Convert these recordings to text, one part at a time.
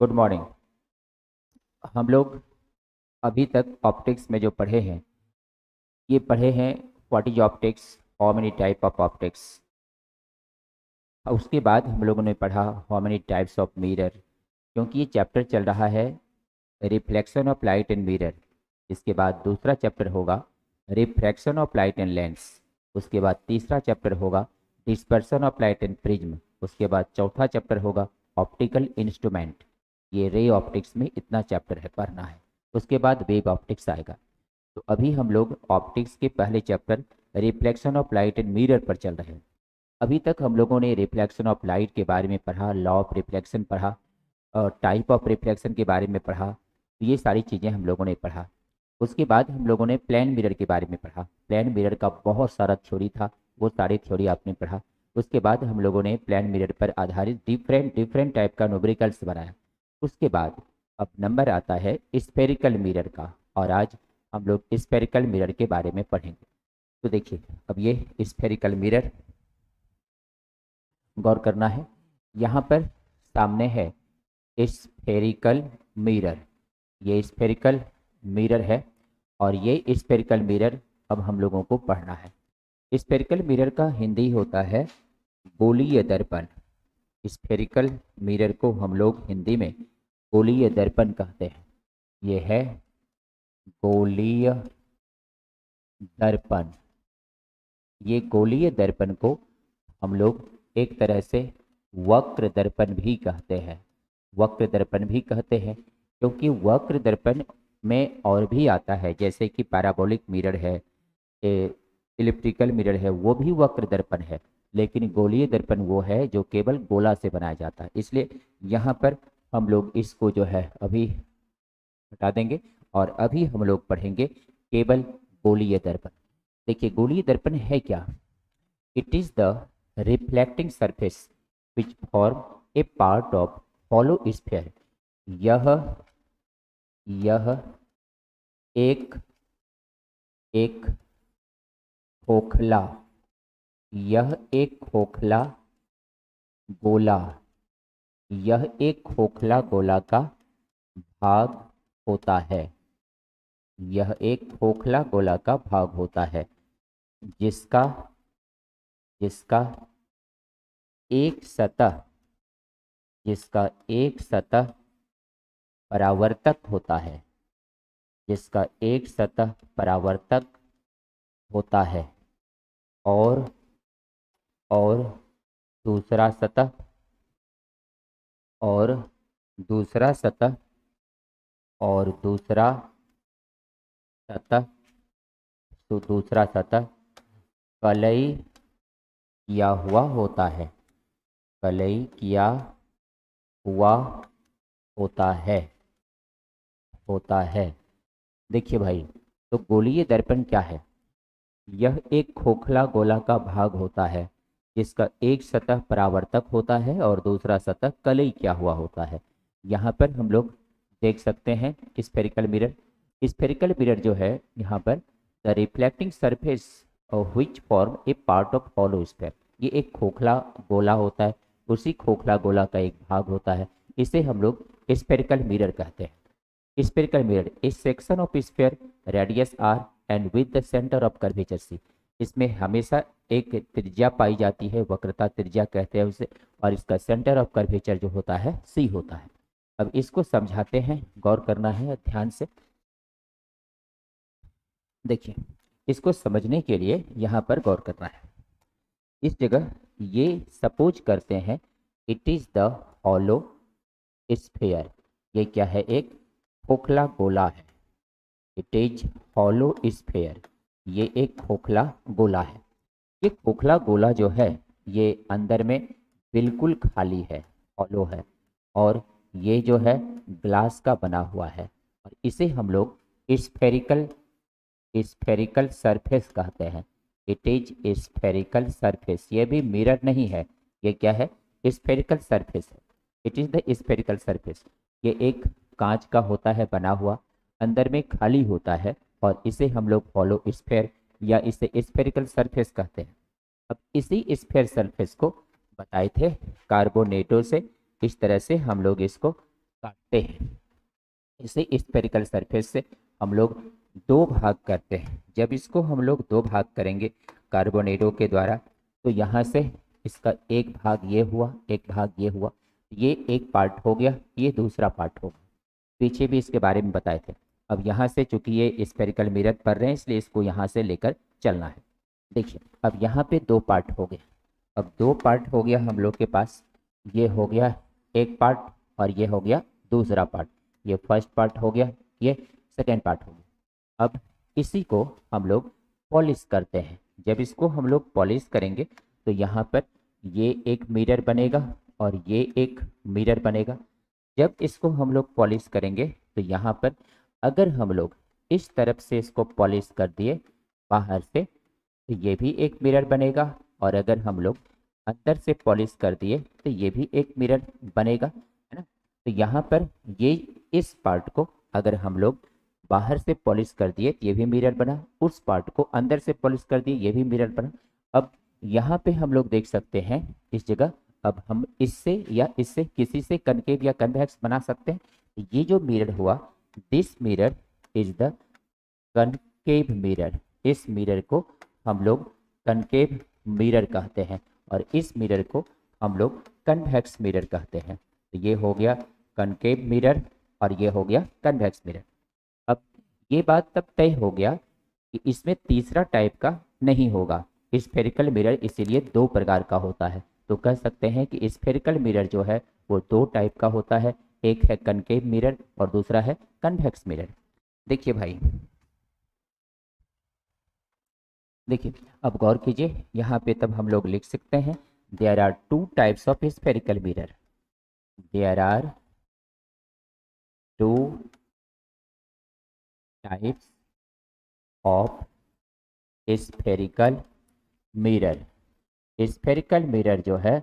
Good morning. हम लोग अभी तक ऑप्टिक्स में जो पढ़े हैं ये पढ़े हैं what is optics, how many type of optics. उसके बाद हम लोगों ने पढ़ा how many types of mirror, क्योंकि ये चैप्टर चल रहा है reflection of light in mirror. इसके बाद दूसरा चैप्टर होगा refraction of light in lens. उसके बाद तीसरा चैप्टर होगा dispersion of light in prism. उसके बाद चौथा चैप्टर होगा ऑप्टिकल इंस्ट्रूमेंट। ये रे ऑप्टिक्स में इतना चैप्टर है पढ़ना है। उसके बाद वेव ऑप्टिक्स आएगा। तो अभी हम लोग ऑप्टिक्स के पहले chapter reflection of light in mirror पर चल रहे हैं। अभी तक हम लोगों ने रिफ्लेक्शन ऑफ लाइट के बारे में पढ़ा, लॉ ऑफ रिफ्लेक्शन पढ़ा और टाइप ऑफ रिफ्लेक्शन के बारे में पढ़ा। तो ये सारी चीज़ें हम लोगों ने पढ़ा। उसके बाद हम लोगों ने प्लेन मिरर के बारे में पढ़ा। प्लेन मिरर का बहुत सारा थ्योरी था, वो सारी थ्योरी आपने पढ़ा। उसके बाद हम लोगों ने प्लेन मिरर पर आधारित डिफरेंट डिफरेंट टाइप का न्यूमेरिकल्स बनाया। उसके बाद अब नंबर आता है स्फेरिकल मिरर का, और आज हम लोग स्फेरिकल मिरर के बारे में पढ़ेंगे। तो देखिए, अब ये स्फेरिकल मिरर गौर करना है। यहाँ पर सामने है स्फेरिकल मिरर, ये स्फेरिकल मिरर है और ये स्फेरिकल मिरर अब हम लोगों को पढ़ना है। स्फेरिकल मिरर का हिंदी होता है गोलीय दर्पण। स्फेरिकल मिरर को हम लोग हिंदी में गोलीय दर्पण कहते हैं। ये है गोलीय दर्पण। ये गोलीय दर्पण को हम लोग एक तरह से वक्र दर्पण भी कहते हैं। वक्र दर्पण भी कहते हैं क्योंकि वक्र दर्पण में और भी आता है, जैसे कि पैराबोलिक मिरर है, इलिप्टिकल मिरर है, वो भी वक्र दर्पण है। लेकिन गोलीय दर्पण वो है जो केवल गोला से बनाया जाता है। इसलिए यहाँ पर हम लोग इसको जो है अभी हटा देंगे और अभी हम लोग पढ़ेंगे केवल गोलीय दर्पण। देखिए, गोलीय दर्पण है क्या? It is the reflecting surface which form A part of hollow sphere. यह यह एक एक खोखला यह एक खोखला गोला यह एक खोखला गोला का भाग होता है। यह एक खोखला गोला का भाग होता है जिसका जिसका एक सतह जिसका एक सतह परावर्तक होता है जिसका एक सतह परावर्तक होता है और और दूसरा सतह और दूसरा सतह और दूसरा सतह तो दूसरा सतह कलई किया हुआ होता है। कलई किया हुआ होता है। देखिए भाई, तो गोलीय दर्पण क्या है? यह एक खोखला गोला का भाग होता है जिसका एक सतह परावर्तक होता है और दूसरा सतह कलई किया हुआ होता है। यहाँ पर हम लोग देख सकते हैं स्फेरिकल मिरर। स्फेरिकल मिरर जो है यहाँ पर the reflecting surface which form A part of hollow sphere. ये एक खोखला गोला होता है, उसी खोखला गोला का एक भाग होता है। इसे हम लोग स्फेरिकल मिरर कहते हैं। Spherical mirror a section of sphere radius R and with the centre of curvature C. इसमें हमेशा एक त्रिज्या पाई जाती है, वक्रता त्रिज्या कहते हैं उसे, और इसका सेंटर ऑफ कर्वेचर जो होता है सी होता है। अब इसको समझाते हैं, गौर करना है ध्यान से। देखिए, इसको समझने के लिए यहाँ पर गौर करना है। इस जगह ये सपोज करते हैं it is the hollow sphere. ये क्या है? एक खोखला गोला है। It is hollow sphere. ये एक खोखला गोला है। ये खोखला गोला जो है ये अंदर में बिल्कुल खाली है, हॉलो है, और ये जो है ग्लास का बना हुआ है, और इसे हम लोग स्फेरिकल स्फेरिकल सरफेस कहते हैं। It is spherical surface. ये भी मिरर नहीं है, ये क्या है? स्फेरिकल सरफेस है। It is the spherical surface. ये एक कांच का होता है बना हुआ, अंदर में खाली होता है, और इसे हम लोग हॉलो स्फेयर या इसे स्फेरिकल सरफेस कहते हैं। अब इसी स्फेयर सरफेस को बताए थे कार्बोनेटों से। इस तरह से हम लोग इसको काटते हैं। इसे स्फेरिकल सरफेस से हम लोग दो भाग करते हैं। जब इसको हम लोग दो भाग करेंगे कार्बोनेडो के द्वारा, तो यहाँ से इसका एक भाग ये हुआ, एक भाग ये हुआ, ये एक पार्ट हो गया, ये दूसरा पार्ट हो गया। पीछे भी इसके बारे में बताए थे। अब यहाँ से चूंकि ये स्फेरिकल मिरर पढ़ रहे हैं, इसलिए इसको यहाँ से लेकर चलना है। देखिए अब यहाँ पे दो पार्ट हो गए। अब दो पार्ट हो गया हम लोग के पास, ये हो गया एक पार्ट और ये हो गया दूसरा पार्ट। ये फर्स्ट पार्ट हो गया, ये सेकेंड पार्ट हो गया। अब इसी को हम लोग पॉलिश करते हैं। जब इसको हम लोग पॉलिश करेंगे तो यहाँ पर ये एक मिरर बनेगा और ये एक मिरर बनेगा। जब इसको हम लोग पॉलिश करेंगे तो यहाँ पर अगर हम लोग इस तरफ से इसको पॉलिश कर दिए बाहर से, तो ये भी एक मिरर बनेगा, और अगर हम लोग अंदर से पॉलिश कर दिए तो ये भी एक मिरर बनेगा, है ना। तो यहाँ पर ये इस पार्ट को अगर हम लोग बाहर से पॉलिश कर दिए तो ये भी मिरर बना, उस पार्ट को अंदर से पॉलिश कर दिए ये भी मिरर बना। अब यहाँ पे हम लोग देख सकते हैं इस जगह, अब हम इससे या इससे किसी से कनकेव या कन्वेक्स बना सकते हैं। ये जो मिरर हुआ, this mirror is the concave mirror. इस मिरर को हम लोग कनकेव मिरर कहते हैं और इस मिरर को हम लोग कन्वेक्स मिरर कहते हैं। तो ये हो गया कनकेव मिरर और ये हो गया कन्वेक्स मिरर। अब ये बात तब तय हो गया कि इसमें तीसरा टाइप का नहीं होगा। स्फेरिकल मिरर इसीलिए दो प्रकार का होता है। तो कह सकते हैं कि स्फेरिकल मिरर जो है वो दो टाइप का होता है, एक है कनकेव मिरर और दूसरा है कन्वेक्स मिरर। देखिए भाई, देखिए अब गौर कीजिए, यहाँ पे तब हम लोग लिख सकते हैं there are two types of spherical mirror. There are two types of spherical mirror. Spherical mirror जो है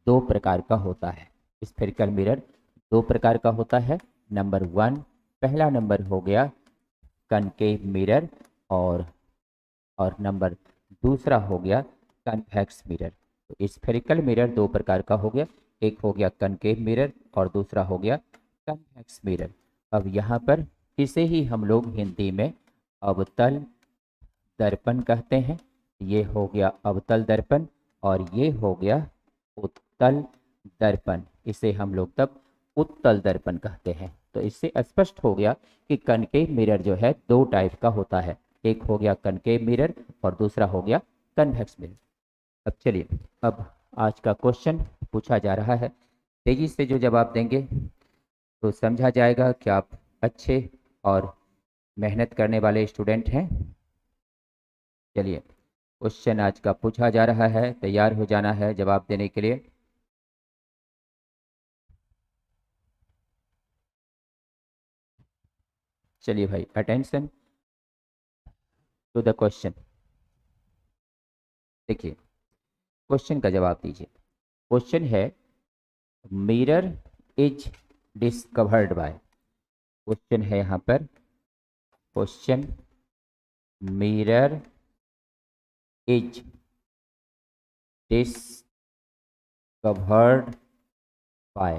दो प्रकार का होता है। स्फेरिकल मिरर दो प्रकार का होता है। नंबर वन, पहला नंबर हो गया कनकेव मिरर, और नंबर दूसरा हो गया कन्वेक्स मिरर। तो स्फेरिकल मिरर दो प्रकार का हो गया, एक हो गया कनकेव मिरर और दूसरा हो गया कन्वेक्स मिरर। अब यहाँ पर इसे ही हम लोग हिंदी में अवतल दर्पण कहते हैं। ये हो गया अवतल दर्पण और ये हो गया उत्तल दर्पण। इसे हम लोग तब उत्तल दर्पण कहते हैं। तो इससे स्पष्ट हो गया कि कनकेव मिरर जो है दो टाइप का होता है, एक हो गया कनकेव मिरर और दूसरा हो गया कन्वेक्स मिरर। अब चलिए, अब आज का क्वेश्चन पूछा जा रहा है। तेजी से जो जवाब देंगे तो समझा जाएगा कि आप अच्छे और मेहनत करने वाले स्टूडेंट हैं। चलिए, क्वेश्चन आज का पूछा जा रहा है, तैयार हो जाना है जवाब देने के लिए। चलिए भाई, अटेंशन टू द क्वेश्चन। देखिए क्वेश्चन का जवाब दीजिए। क्वेश्चन है mirror is discovered by. Question है यहाँ पर, question mirror is discovered by.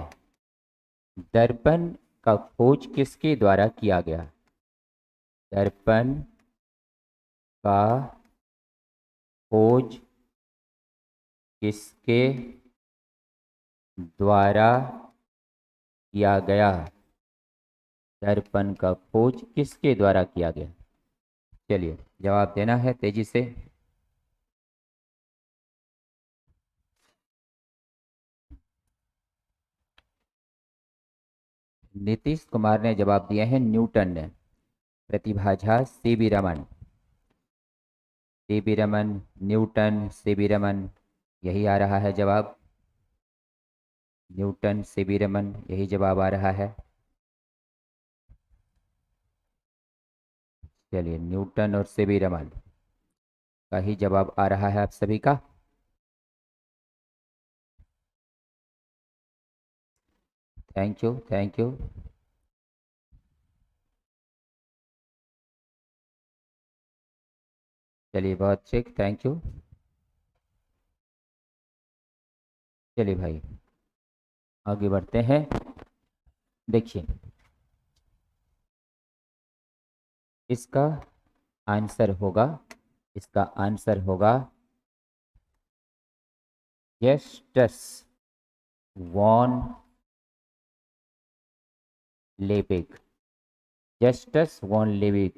दर्पण का खोज किसके द्वारा किया गया? दर्पण का खोज किसके द्वारा किया गया? दर्पण का खोज किसके द्वारा किया गया? चलिए जवाब देना है तेजी से। नीतीश कुमार ने जवाब दिया है न्यूटन ने। प्रतिभा झा, सीवी रमन, सीवी रमन, न्यूटन, सीवी रमन, यही आ रहा है जवाब। न्यूटन, सीवी रमन, यही जवाब आ रहा है। चलिए, न्यूटन और सीवी रमन का ही जवाब आ रहा है आप सभी का। Thank you, thank you. चलिए बहुत अच्छे, थैंक यू। चलिए भाई, आगे बढ़ते हैं। देखिए इसका आंसर होगा, इसका आंसर होगा जस्टस वॉन लेविग। जस्टस वॉन लेविग,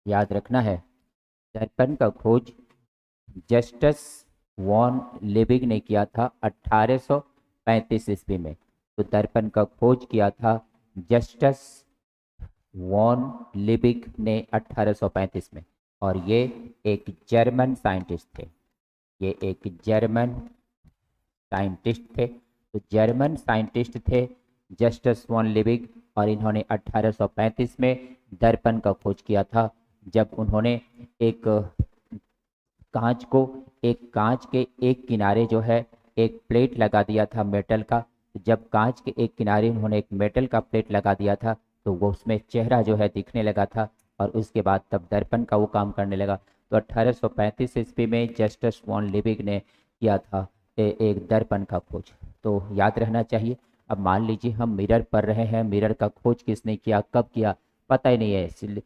याद रखना है। दर्पण का खोज जस्टस वॉन लेविग ने किया था 1835 ईस्वी में। तो दर्पण का खोज किया था जस्टस वॉन लिबिग ने 1835 में। और ये एक जर्मन साइंटिस्ट थे, ये एक जर्मन साइंटिस्ट थे। तो जर्मन साइंटिस्ट थे जस्टस वॉन लिबिग, और इन्होंने 1835 में दर्पण का खोज किया था, जब उन्होंने एक कांच को, एक कांच के एक किनारे जो है एक प्लेट लगा दिया था मेटल का। जब कांच के एक किनारे उन्होंने एक मेटल का प्लेट लगा दिया था तो वो उसमें चेहरा जो है दिखने लगा था, और उसके बाद तब दर्पण का वो काम करने लगा। तो 1835 ईस्वी में जस्टस वॉन लिबिग ने किया था एक दर्पण का खोज। तो याद रहना चाहिए। अब मान लीजिए हम मिरर पढ़ रहे हैं, मिरर का खोज किसने किया, कब किया, पता ही नहीं है, इसलिए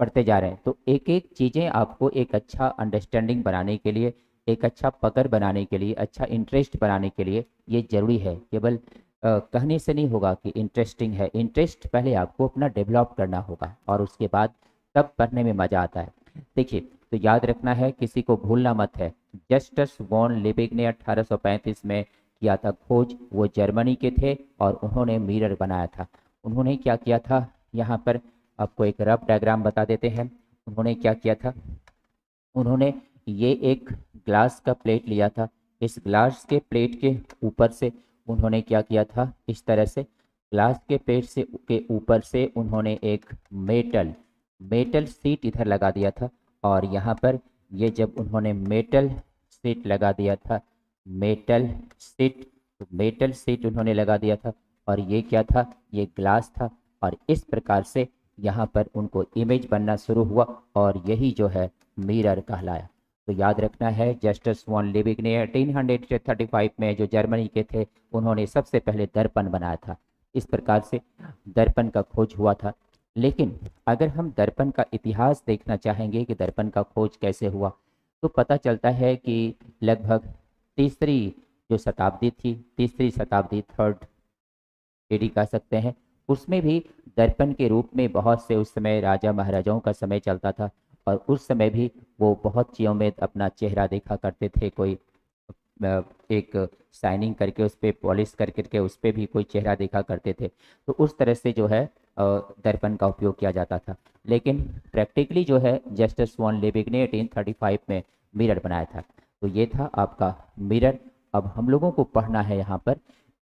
पढ़ते जा रहे हैं। तो एक एक चीज़ें आपको एक अच्छा अंडरस्टैंडिंग बनाने के लिए, एक अच्छा पकड़ बनाने के लिए, अच्छा इंटरेस्ट बनाने के लिए ये जरूरी है। केवल कहने से नहीं होगा कि इंटरेस्टिंग है, इंटरेस्ट पहले आपको अपना डेवलप करना होगा और उसके बाद तब पढ़ने में मज़ा आता है। देखिए, तो याद रखना है, किसी को भूलना मत है। जस्टस वॉन लिबिग ने 1835 में किया था खोज, वो जर्मनी के थे और उन्होंने मिरर बनाया था। उन्होंने क्या किया था, यहाँ पर आपको एक रफ डायग्राम बता देते हैं। उन्होंने क्या किया था, उन्होंने ये एक ग्लास का प्लेट लिया था। इस ग्लास के प्लेट के ऊपर से उन्होंने क्या किया था, इस तरह से ग्लास के प्लेट से के ऊपर से उन्होंने एक मेटल मेटल सीट इधर लगा दिया था। और यहाँ पर ये जब उन्होंने मेटल सीट लगा दिया था, मेटल सीट, तो मेटल सीट उन्होंने लगा दिया था, और ये क्या था, ये ग्लास था। और इस प्रकार से यहाँ पर उनको इमेज बनना शुरू हुआ, और यही जो है मिरर कहलाया। तो याद रखना है, जस्टस वॉन लिबिग ने 1835 में, जो जर्मनी के थे, उन्होंने सबसे पहले दर्पण बनाया था। इस प्रकार से दर्पण का खोज हुआ था। लेकिन अगर हम दर्पण का इतिहास देखना चाहेंगे कि दर्पण का खोज कैसे हुआ, तो पता चलता है कि लगभग तीसरी जो शताब्दी थी, तीसरी शताब्दी, थर्ड एडी कह सकते हैं, उसमें भी दर्पण के रूप में बहुत से, उस समय राजा महाराजाओं का समय चलता था, और उस समय भी वो बहुत चीज़ों में अपना चेहरा देखा करते थे। कोई एक शाइनिंग करके उस पर पॉलिश कर करके उस पर भी कोई चेहरा देखा करते थे। तो उस तरह से जो है दर्पण का उपयोग किया जाता था। लेकिन प्रैक्टिकली जो है जस्टिस वॉन लिबिग ने 1835 में मिरर बनाया था। तो ये था आपका मिरर। अब हम लोगों को पढ़ना है यहाँ पर,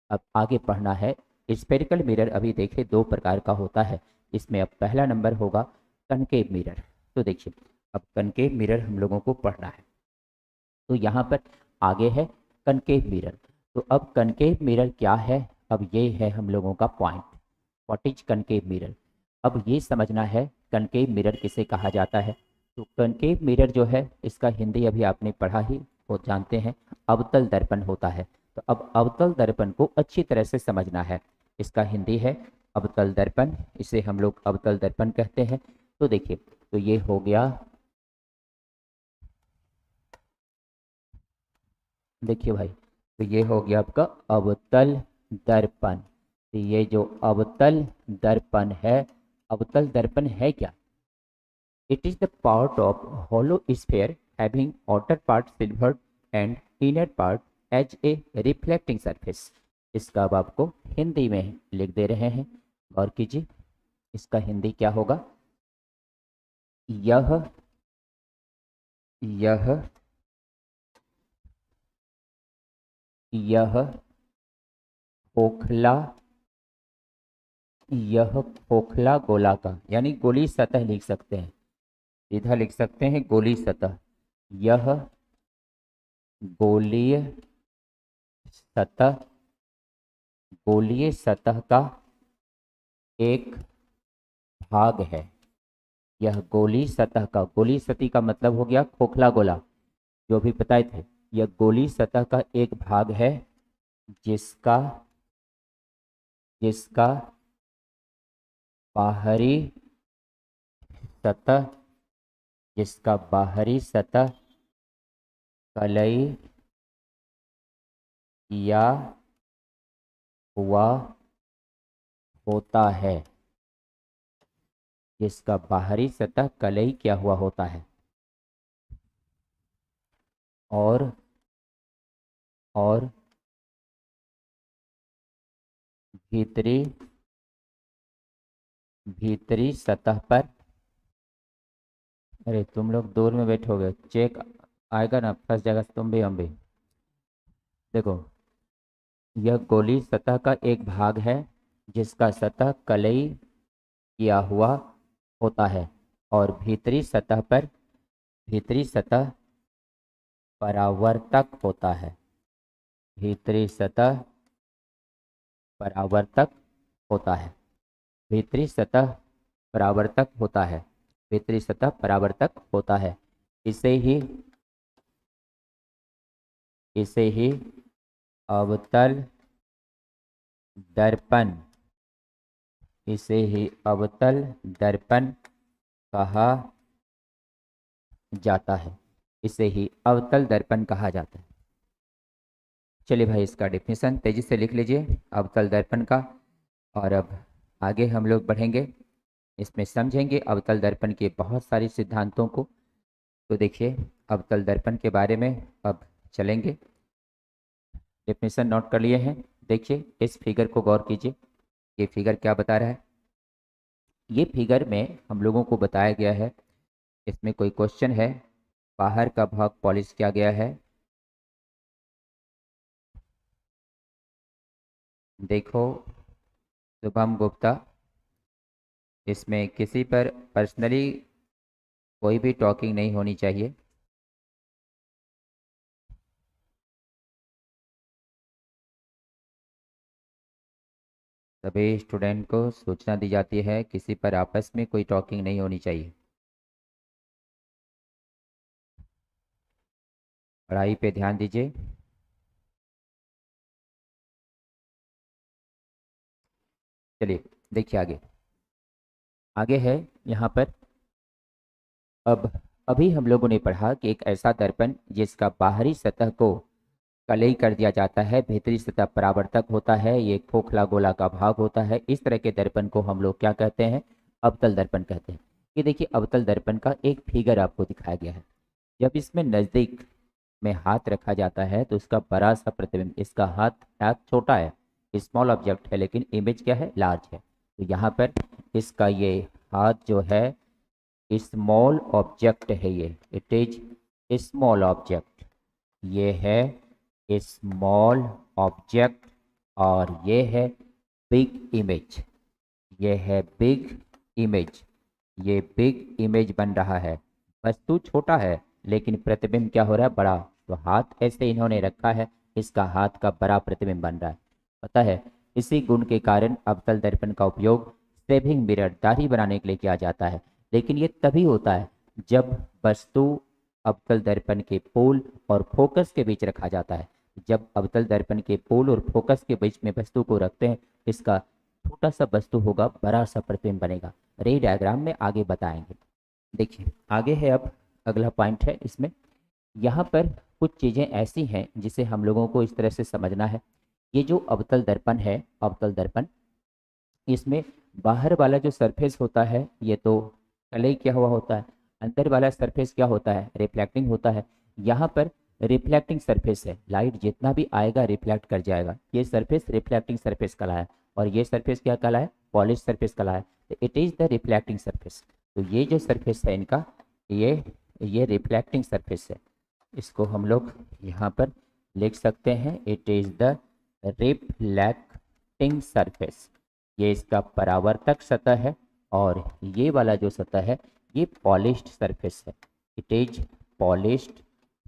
अब आगे पढ़ना है स्फेरिकल मिरर। अभी देखिए दो प्रकार का होता है, इसमें अब पहला नंबर होगा कनकेव मिरर। तो देखिए, अब कनकेव मिरर हम लोगों को पढ़ना है। तो यहाँ पर आगे है कनकेव मिरर। तो अब कनकेव मिरर क्या है, अब ये है हम लोगों का point, what is concave mirror. अब ये समझना है कनकेव मिरर किसे कहा जाता है। तो कनकेव मिरर जो है, इसका हिंदी अभी आपने पढ़ा ही, वो जानते हैं, अवतल दर्पण होता है। तो अब अवतल दर्पण को अच्छी तरह से समझना है। इसका हिंदी है अवतल दर्पण, इसे हम लोग अवतल दर्पण कहते हैं। तो देखिए, तो ये हो गया, देखिए भाई, तो ये हो गया आपका अवतल दर्पण। तो ये जो अवतल दर्पण है, अवतल दर्पण है क्या, it is the part of hollow sphere having outer part silvered and inner part as a reflecting surface। इसका अब आपको हिंदी में लिख दे रहे हैं, गौर कीजिए। इसका हिंदी क्या होगा, यह यह यह खोखला, यह खोखला गोलाकार, यानी गोली सतह लिख सकते हैं, सीधा लिख सकते हैं गोली सतह। यह गोलीय सतह, गोलीय सतह का एक भाग है। यह गोली सतह का, गोली सतह का मतलब हो गया खोखला गोला, जो भी बताए थे। यह गोली सतह का एक भाग है जिसका जिसका बाहरी सतह, जिसका बाहरी सतह कलई किया हुआ होता है, जिसका बाहरी सतह कलई किया हुआ होता है और भीतरी भीतरी सतह पर, अरे तुम लोग दूर में बैठोगे, चेक आएगा ना, फंस जाएगा तुम भी हम भी। देखो, यह गोली सतह का एक भाग है जिसका सतह कलई किया हुआ होता है और भीतरी सतह परावर्तक होता है। भीतरी सतह परावर्तक होता है। भीतरी सतह परावर्तक होता है। भीतरी सतह परावर्तक होता है। इसे ही अवतल दर्पण इसे ही अवतल दर्पण कहा जाता है। इसे ही अवतल दर्पण कहा जाता है। चलिए भाई, इसका डेफिनेशन तेजी से लिख लीजिए अवतल दर्पण का। और अब आगे हम लोग बढ़ेंगे, इसमें समझेंगे अवतल दर्पण के बहुत सारे सिद्धांतों को। तो देखिए, अवतल दर्पण के बारे में अब चलेंगे। डेफिनेशन नोट कर लिए हैं। देखिए, इस फिगर को गौर कीजिए। ये फिगर क्या बता रहा है? ये फिगर में हम लोगों को बताया गया है, इसमें कोई क्वेश्चन है, बाहर का भाग पॉलिश किया गया है। देखो शुभम गुप्ता, इसमें किसी पर पर्सनली कोई भी टॉकिंग नहीं होनी चाहिए। सभी स्टूडेंट को सूचना दी जाती है, किसी पर आपस में कोई टॉकिंग नहीं होनी चाहिए। पढ़ाई पे ध्यान दीजिए। चलिए देखिए आगे। आगे है यहाँ पर, अब अभी हम लोगों ने पढ़ा कि एक ऐसा दर्पण जिसका बाहरी सतह को कलई कर दिया जाता है, भीतरी सतह परावर्तक होता है, ये खोखला गोला का भाग होता है। इस तरह के दर्पण को हम लोग क्या कहते हैं? अवतल दर्पण कहते हैं। ये देखिए, अवतल दर्पण का एक फिगर आपको दिखाया गया है। जब इसमें नजदीक में हाथ रखा जाता है तो उसका बड़ा सा प्रतिबिंब, इसका हाथ छोटा है, स्मॉल ऑब्जेक्ट है, लेकिन इमेज क्या है? लार्ज है। तो यहाँ पर इसका ये हाथ जो है स्मॉल ऑब्जेक्ट है, ये इट इज स्मॉल ऑब्जेक्ट, ये है स्मॉल ऑब्जेक्ट। और ये है बिग इमेज, ये है बिग इमेज, ये बिग इमेज बन रहा है। वस्तु छोटा है लेकिन प्रतिबिंब क्या हो रहा है? बड़ा। तो हाथ ऐसे इन्होंने रखा है, इसका हाथ का बड़ा प्रतिबिंब बन रहा है। पता है, इसी गुण के कारण अवतल दर्पण का उपयोग सेविंग मिरर, दाढ़ी बनाने के लिए किया जाता है। लेकिन ये तभी होता है जब वस्तु अवतल दर्पण के पोल और फोकस के बीच रखा जाता है। जब अवतल दर्पण के पोल और फोकस के बीच में वस्तु को रखते हैं, इसका छोटा सा वस्तु होगा, बड़ा सा प्रतिबिंब बनेगा। रे डायग्राम में आगे बताएंगे। देखिए आगे है, अब अगला पॉइंट है इसमें। यहाँ पर कुछ चीज़ें ऐसी हैं जिसे हम लोगों को इस तरह से समझना है। ये जो अवतल दर्पण है, अवतल दर्पण, इसमें बाहर वाला जो सरफेस होता है ये तो कलई किया हुआ होता है, अंदर वाला सरफेस क्या होता है? रिफ्लेक्टिंग होता है। यहाँ पर रिफ्लेक्टिंग सरफेस है, लाइट जितना भी आएगा रिफ्लेक्ट कर जाएगा। ये सरफेस रिफ्लेक्टिंग सरफेस कहलाया, और ये सरफेस क्या कहलाया? पॉलिश सरफेस कहलाया। तो it is the reflecting surface. तो ये जो सरफेस है इनका, ये रिफ्लेक्टिंग सरफेस है। इसको हम लोग यहाँ पर लिख सकते हैं, it is the reflecting surface. ये इसका परावर्तक सतह है, और ये वाला जो सतह है ये पॉलिश्ड सरफेस है। इट इज पॉलिश्ड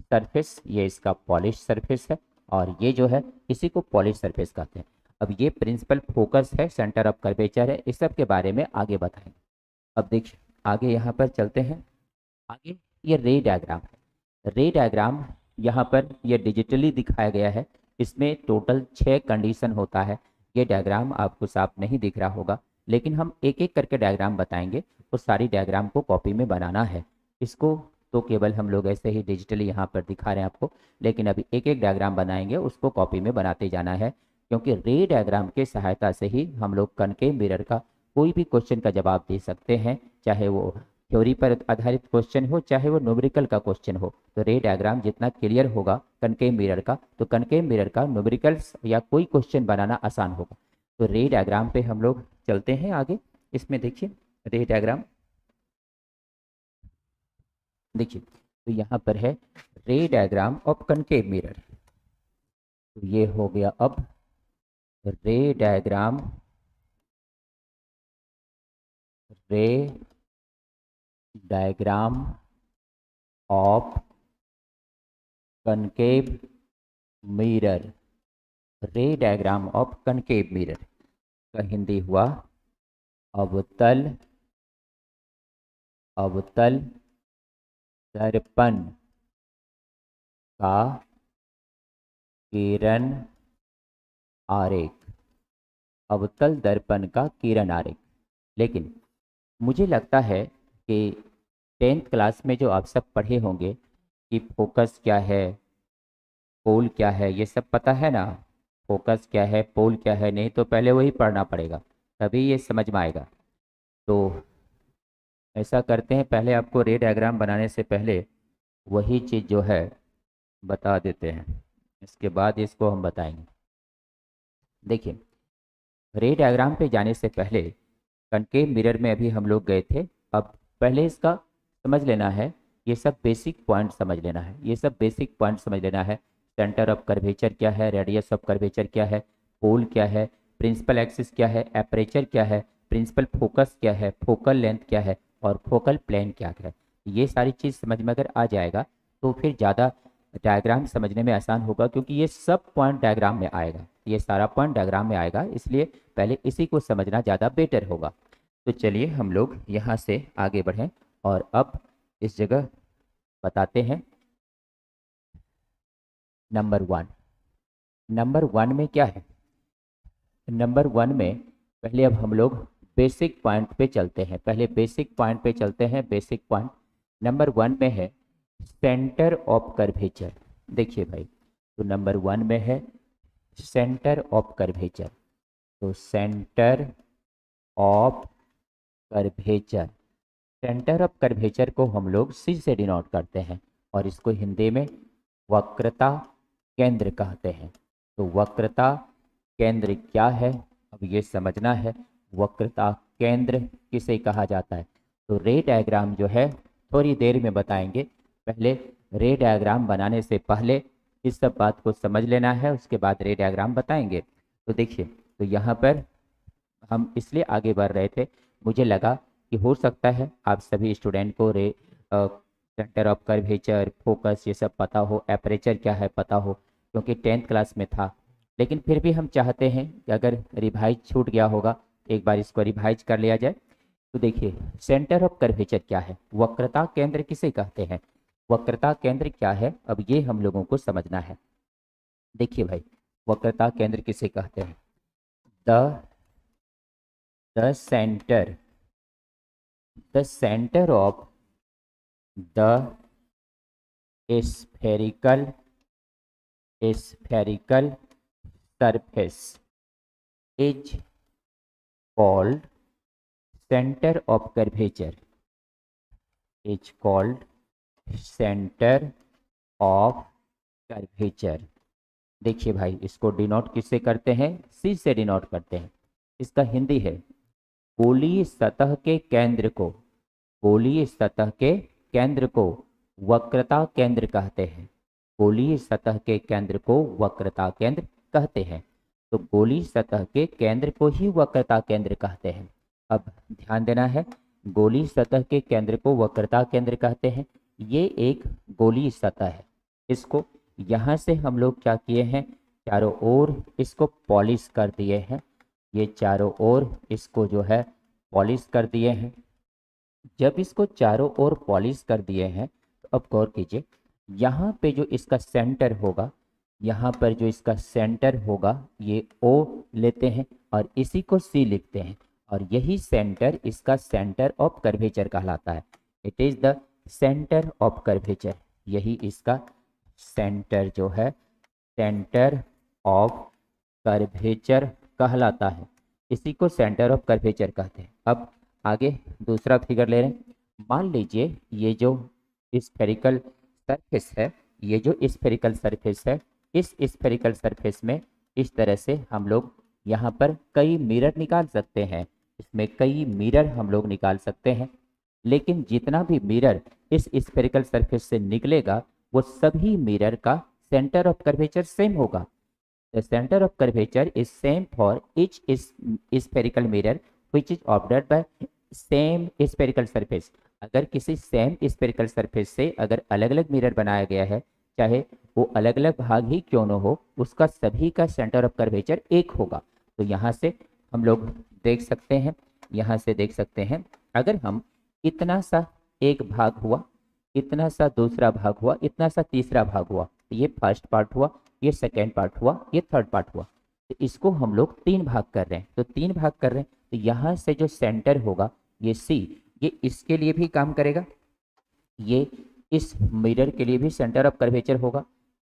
सरफेस, ये इसका पॉलिश सरफेस है, और ये जो है इसी को पॉलिश सरफेस कहते हैं। अब ये प्रिंसिपल फोकस है, सेंटर ऑफ कर्वेचर है, इस सब के बारे में आगे बताएंगे। अब देखिए आगे यहाँ पर चलते हैं। आगे ये रे डायग्राम है। रे डायग्राम यहाँ पर ये डिजिटली दिखाया गया है। इसमें टोटल 6 कंडीशन होता है। ये डायग्राम आपको साफ नहीं दिख रहा होगा, लेकिन हम एक एक करके डायग्राम बताएंगे। उस सारी डायग्राम को कॉपी में बनाना है। इसको तो केवल हम लोग ऐसे ही डिजिटली यहाँ पर दिखा रहे हैं आपको, लेकिन अभी एक एक डायग्राम बनाएंगे, उसको कॉपी में बनाते जाना है। क्योंकि रे डायग्राम की सहायता से ही हम लोग कनकेव मिरर का कोई भी क्वेश्चन का जवाब दे सकते हैं, चाहे वो थ्योरी पर आधारित क्वेश्चन हो, चाहे वो न्यूमेरिकल का क्वेश्चन हो। तो रे डायग्राम जितना क्लियर होगा कनकेव मिरर का, तो कनकेव मिरर का न्यूमेरिकल्स या कोई क्वेश्चन बनाना आसान होगा। तो रे डायग्राम पे हम लोग चलते हैं आगे। इसमें देखिए रे डायग्राम, देखिए तो यहाँ पर है रे डायग्राम ऑफ कनकेव मिरर। तो ये हो गया अब रे डायग्राम, रे डायग्राम ऑफ कनकेव मिरर। रे डायग्राम ऑफ कनकेव मिरर का हिंदी हुआ अवतल, अवतल दर्पण का किरण आरेख, अवतल दर्पण का किरण आरेख। लेकिन मुझे लगता है कि 10th क्लास में जो आप सब पढ़े होंगे कि फोकस क्या है, पोल क्या है, ये सब पता है ना। फोकस क्या है, पोल क्या है, नहीं तो पहले वही पढ़ना पड़ेगा, तभी ये समझ में आएगा। तो ऐसा करते हैं, पहले आपको रे डायग्राम बनाने से पहले वही चीज़ जो है बता देते हैं, इसके बाद इसको हम बताएंगे। देखिए रे डायग्राम पे जाने से पहले कनकेव मिरर में अभी हम लोग गए थे। अब पहले इसका समझ लेना है, ये सब बेसिक पॉइंट समझ लेना है, ये सब बेसिक पॉइंट समझ लेना है। सेंटर ऑफ कर्वेचर क्या है, रेडियस ऑफ कर्वेचर क्या है, पोल क्या है, प्रिंसिपल एक्सिस क्या है, एपरेचर क्या है, प्रिंसिपल फोकस क्या है, फोकल लेंथ क्या है, और फोकल प्लेन क्या है। ये सारी चीज़ समझ में अगर आ जाएगा तो फिर ज़्यादा डायग्राम समझने में आसान होगा, क्योंकि ये सब पॉइंट डायग्राम में आएगा, ये सारा पॉइंट डायग्राम में आएगा, इसलिए पहले इसी को समझना ज़्यादा बेटर होगा। तो चलिए हम लोग यहाँ से आगे बढ़ें और अब इस जगह बताते हैं नंबर 1। नंबर 1 में क्या है, नंबर 1 में पहले अब हम लोग बेसिक पॉइंट पे चलते हैं, पहले बेसिक पॉइंट पे चलते हैं। बेसिक पॉइंट नंबर 1 में है सेंटर ऑफ कर्वेचर। देखिए भाई, तो नंबर 1 में है सेंटर ऑफ कर्वेचर। तो centre of curvature, centre of curvature को हम लोग सी से डिनोट करते हैं और इसको हिंदी में वक्रता केंद्र कहते हैं। तो वक्रता केंद्र क्या है, अब ये समझना है। वक्रता केंद्र किसे कहा जाता है, तो रे डायग्राम जो है थोड़ी देर में बताएंगे। पहले रे डायग्राम बनाने से पहले इस सब बात को समझ लेना है, उसके बाद रे डायग्राम बताएंगे। तो देखिए, तो यहाँ पर हम इसलिए आगे बढ़ रहे थे, मुझे लगा कि हो सकता है आप सभी स्टूडेंट को रे सेंटर ऑफ कर्वेचर, फोकस ये सब पता हो, एपरेचर क्या है पता हो, क्योंकि 10th क्लास में था। लेकिन फिर भी हम चाहते हैं कि अगर रिवाइज छूट गया होगा, एक बार इसको रिवाइज कर लिया जाए। तो देखिए सेंटर ऑफ कर्वेचर क्या है, वक्रता केंद्र किसे कहते हैं, वक्रता केंद्र क्या है, अब ये हम लोगों को समझना है। देखिए भाई, वक्रता केंद्र किसे कहते हैं, the centre, the centre of the spherical surface is called center of curvature, is called center of curvature। देखिए भाई, इसको डिनोट किससे करते हैं, सी से डिनोट करते हैं। इसका हिंदी है गोलीय सतह के केंद्र को, गोलीय सतह के केंद्र को वक्रता केंद्र कहते हैं। गोलीय सतह के केंद्र को वक्रता केंद्र कहते हैं। तो गोलीय सतह के केंद्र को ही वक्रता केंद्र कहते हैं। अब ध्यान देना है, गोलीय सतह के केंद्र को वक्रता केंद्र कहते हैं। ये एक गोलीय सतह है, इसको यहाँ से हम लोग क्या किए हैं, चारों ओर इसको पॉलिश कर दिए हैं। ये चारों ओर इसको जो है पॉलिश कर दिए हैं। जब इसको चारों ओर पॉलिश कर दिए हैं तो अब गौर कीजिए, यहाँ पे जो इसका सेंटर होगा, यहाँ पर जो इसका सेंटर होगा ये ओ लेते हैं और इसी को सी लिखते हैं। और यही सेंटर इसका सेंटर ऑफ कर्वेचर कहलाता है। It is the centre of curvature, यही इसका सेंटर जो है सेंटर ऑफ कर्वेचर कहलाता है। इसी को सेंटर ऑफ कर्वेचर कहते हैं। अब आगे दूसरा फिगर ले रहे हैं। मान लीजिए ये जो स्फेरिकल सरफेस है, ये जो स्फेरिकल सरफेस है, इस स्फेरिकल सरफेस में इस तरह से हम लोग यहाँ पर कई मिरर निकाल सकते हैं। इसमें कई मिरर हम लोग निकाल सकते हैं, लेकिन जितना भी मिरर इस स्फेरिकल सरफेस से निकलेगा वो सभी मिरर का सेंटर ऑफ कर्वेचर सेम होगा। The centre of curvature is same for each spherical mirror which is observed bye same spherical surface. अगर किसी सेम स्फेरिकल सरफेस से अगर अलग अलग मिरर बनाया गया है, चाहे वो अलग अलग भाग ही क्यों न हो, उसका सभी का सेंटर ऑफ कर्वेचर एक होगा। तो यहाँ से हम लोग देख सकते हैं, यहाँ से देख सकते हैं, अगर हम इतना सा एक भाग हुआ, इतना सा दूसरा भाग हुआ, इतना सा तीसरा भाग हुआ, ये फर्स्ट पार्ट हुआ, ये सेकेंड पार्ट हुआ, ये थर्ड पार्ट हुआ, तो इसको हम लोग तीन भाग कर रहे हैं। तो तीन भाग कर रहे हैं, तो यहाँ से जो सेंटर होगा ये सी, ये इसके लिए भी काम करेगा, ये इस मिरर के लिए भी सेंटर ऑफ कर्वेचर होगा,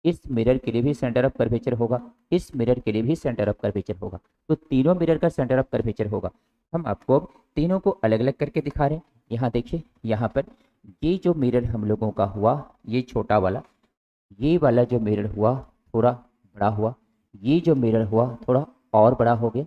इस मिरर के लिए भी सेंटर ऑफ कर्वेचर होगा, इस मिरर के लिए भी सेंटर ऑफ कर्वेचर होगा। तो तीनों मिरर का सेंटर ऑफ कर्वेचर होगा। हम आपको अब तीनों को अलग अलग करके दिखा रहे हैं। यहाँ देखिए, यहाँ पर ये जो मिरर हम लोगों का हुआ, ये छोटा वाला, ये वाला जो मिरर हुआ थोड़ा बड़ा हुआ, ये जो मिरर हुआ थोड़ा और बड़ा हो गया।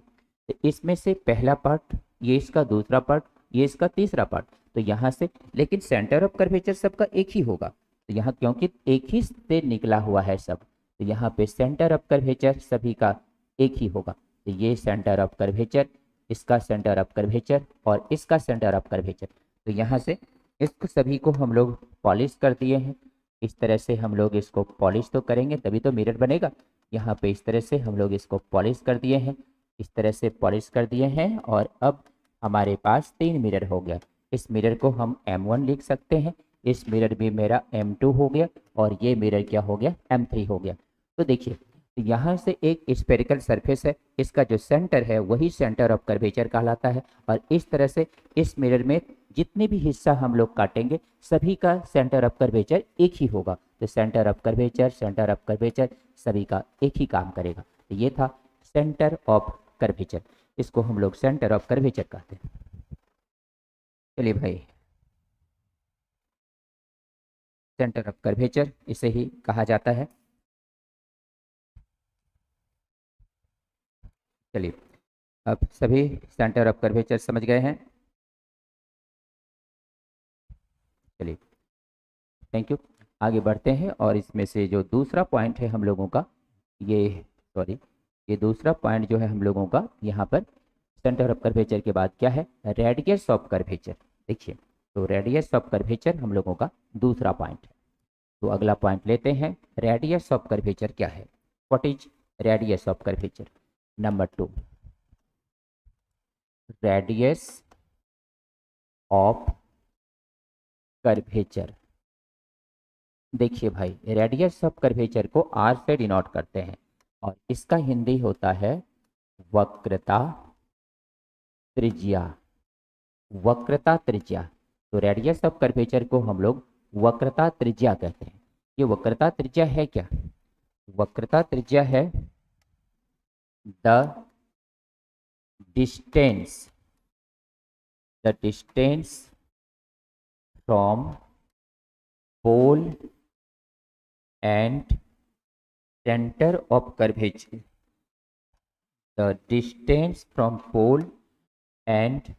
तो इसमें से पहला पार्ट, ये इसका दूसरा पार्ट, ये इसका तीसरा पार्ट। तो यहाँ से लेकिन सेंटर ऑफ कर्वेचर सबका एक ही होगा। तो यहाँ क्योंकि एक ही से निकला हुआ है सब, तो यहाँ पे सेंटर ऑफ कर्वेचर सभी का एक ही होगा। तो ये सेंटर ऑफ कर्वेचर, इसका सेंटर ऑफ कर्वेचर और इसका सेंटर ऑफ कर्वेचर। तो यहाँ से इसको सभी को हम लोग पॉलिश कर दिए हैं। इस तरह से हम लोग इसको पॉलिश तो करेंगे तभी तो मिरर बनेगा। यहाँ पे इस तरह से हम लोग इसको पॉलिश कर दिए हैं, इस तरह से पॉलिश कर दिए हैं, और अब हमारे पास तीन मिरर हो गया। इस मिरर को हम M1 लिख सकते हैं, इस मिरर भी मेरा M2 हो गया, और ये मिरर क्या हो गया, M3 हो गया। तो देखिए, यहाँ से एक स्फेरिकल सरफेस है, इसका जो सेंटर है वही सेंटर ऑफ कर्वेचर कहलाता है। और इस तरह से इस मिरर में जितने भी हिस्सा हम लोग काटेंगे सभी का सेंटर ऑफ कर्वेचर एक ही होगा। तो centre of curvature, centre of curvature सभी का एक ही काम करेगा। तो ये था सेंटर ऑफ कर्वेचर, इसको हम लोग सेंटर ऑफ कर्वेचर कहते हैं। चलिए भाई, सेंटर ऑफ कर्वेचर इसे ही कहा जाता है। चलिए, अब सभी सेंटर ऑफ कर्वेचर समझ गए हैं। चलिए, थैंक यू। आगे बढ़ते हैं, और इसमें से जो दूसरा पॉइंट है हम लोगों का, ये दूसरा पॉइंट जो है हम लोगों का यहाँ पर सेंटर ऑफ कर्वेचर के बाद क्या है, रेडियस ऑफ कर्वेचर। देखिए, तो रेडियस ऑफ कर्वेचर हम लोगों का दूसरा पॉइंट है। तो अगला पॉइंट लेते हैं, रेडियस ऑफ कर्वेचर क्या है, what is radius of curvature. Number 2, radius of curvature. देखिए भाई, रेडियस ऑफ कर्वेचर को R से डिनोट करते हैं, और इसका हिंदी होता है वक्रता त्रिज्या। वक्रता त्रिज्या, तो रेडियस ऑफ कर्वेचर को हम लोग वक्रता त्रिज्या कहते हैं। ये वक्रता त्रिज्या है क्या, वक्रता त्रिज्या है the distance from pole and center of curvature, the distance from pole and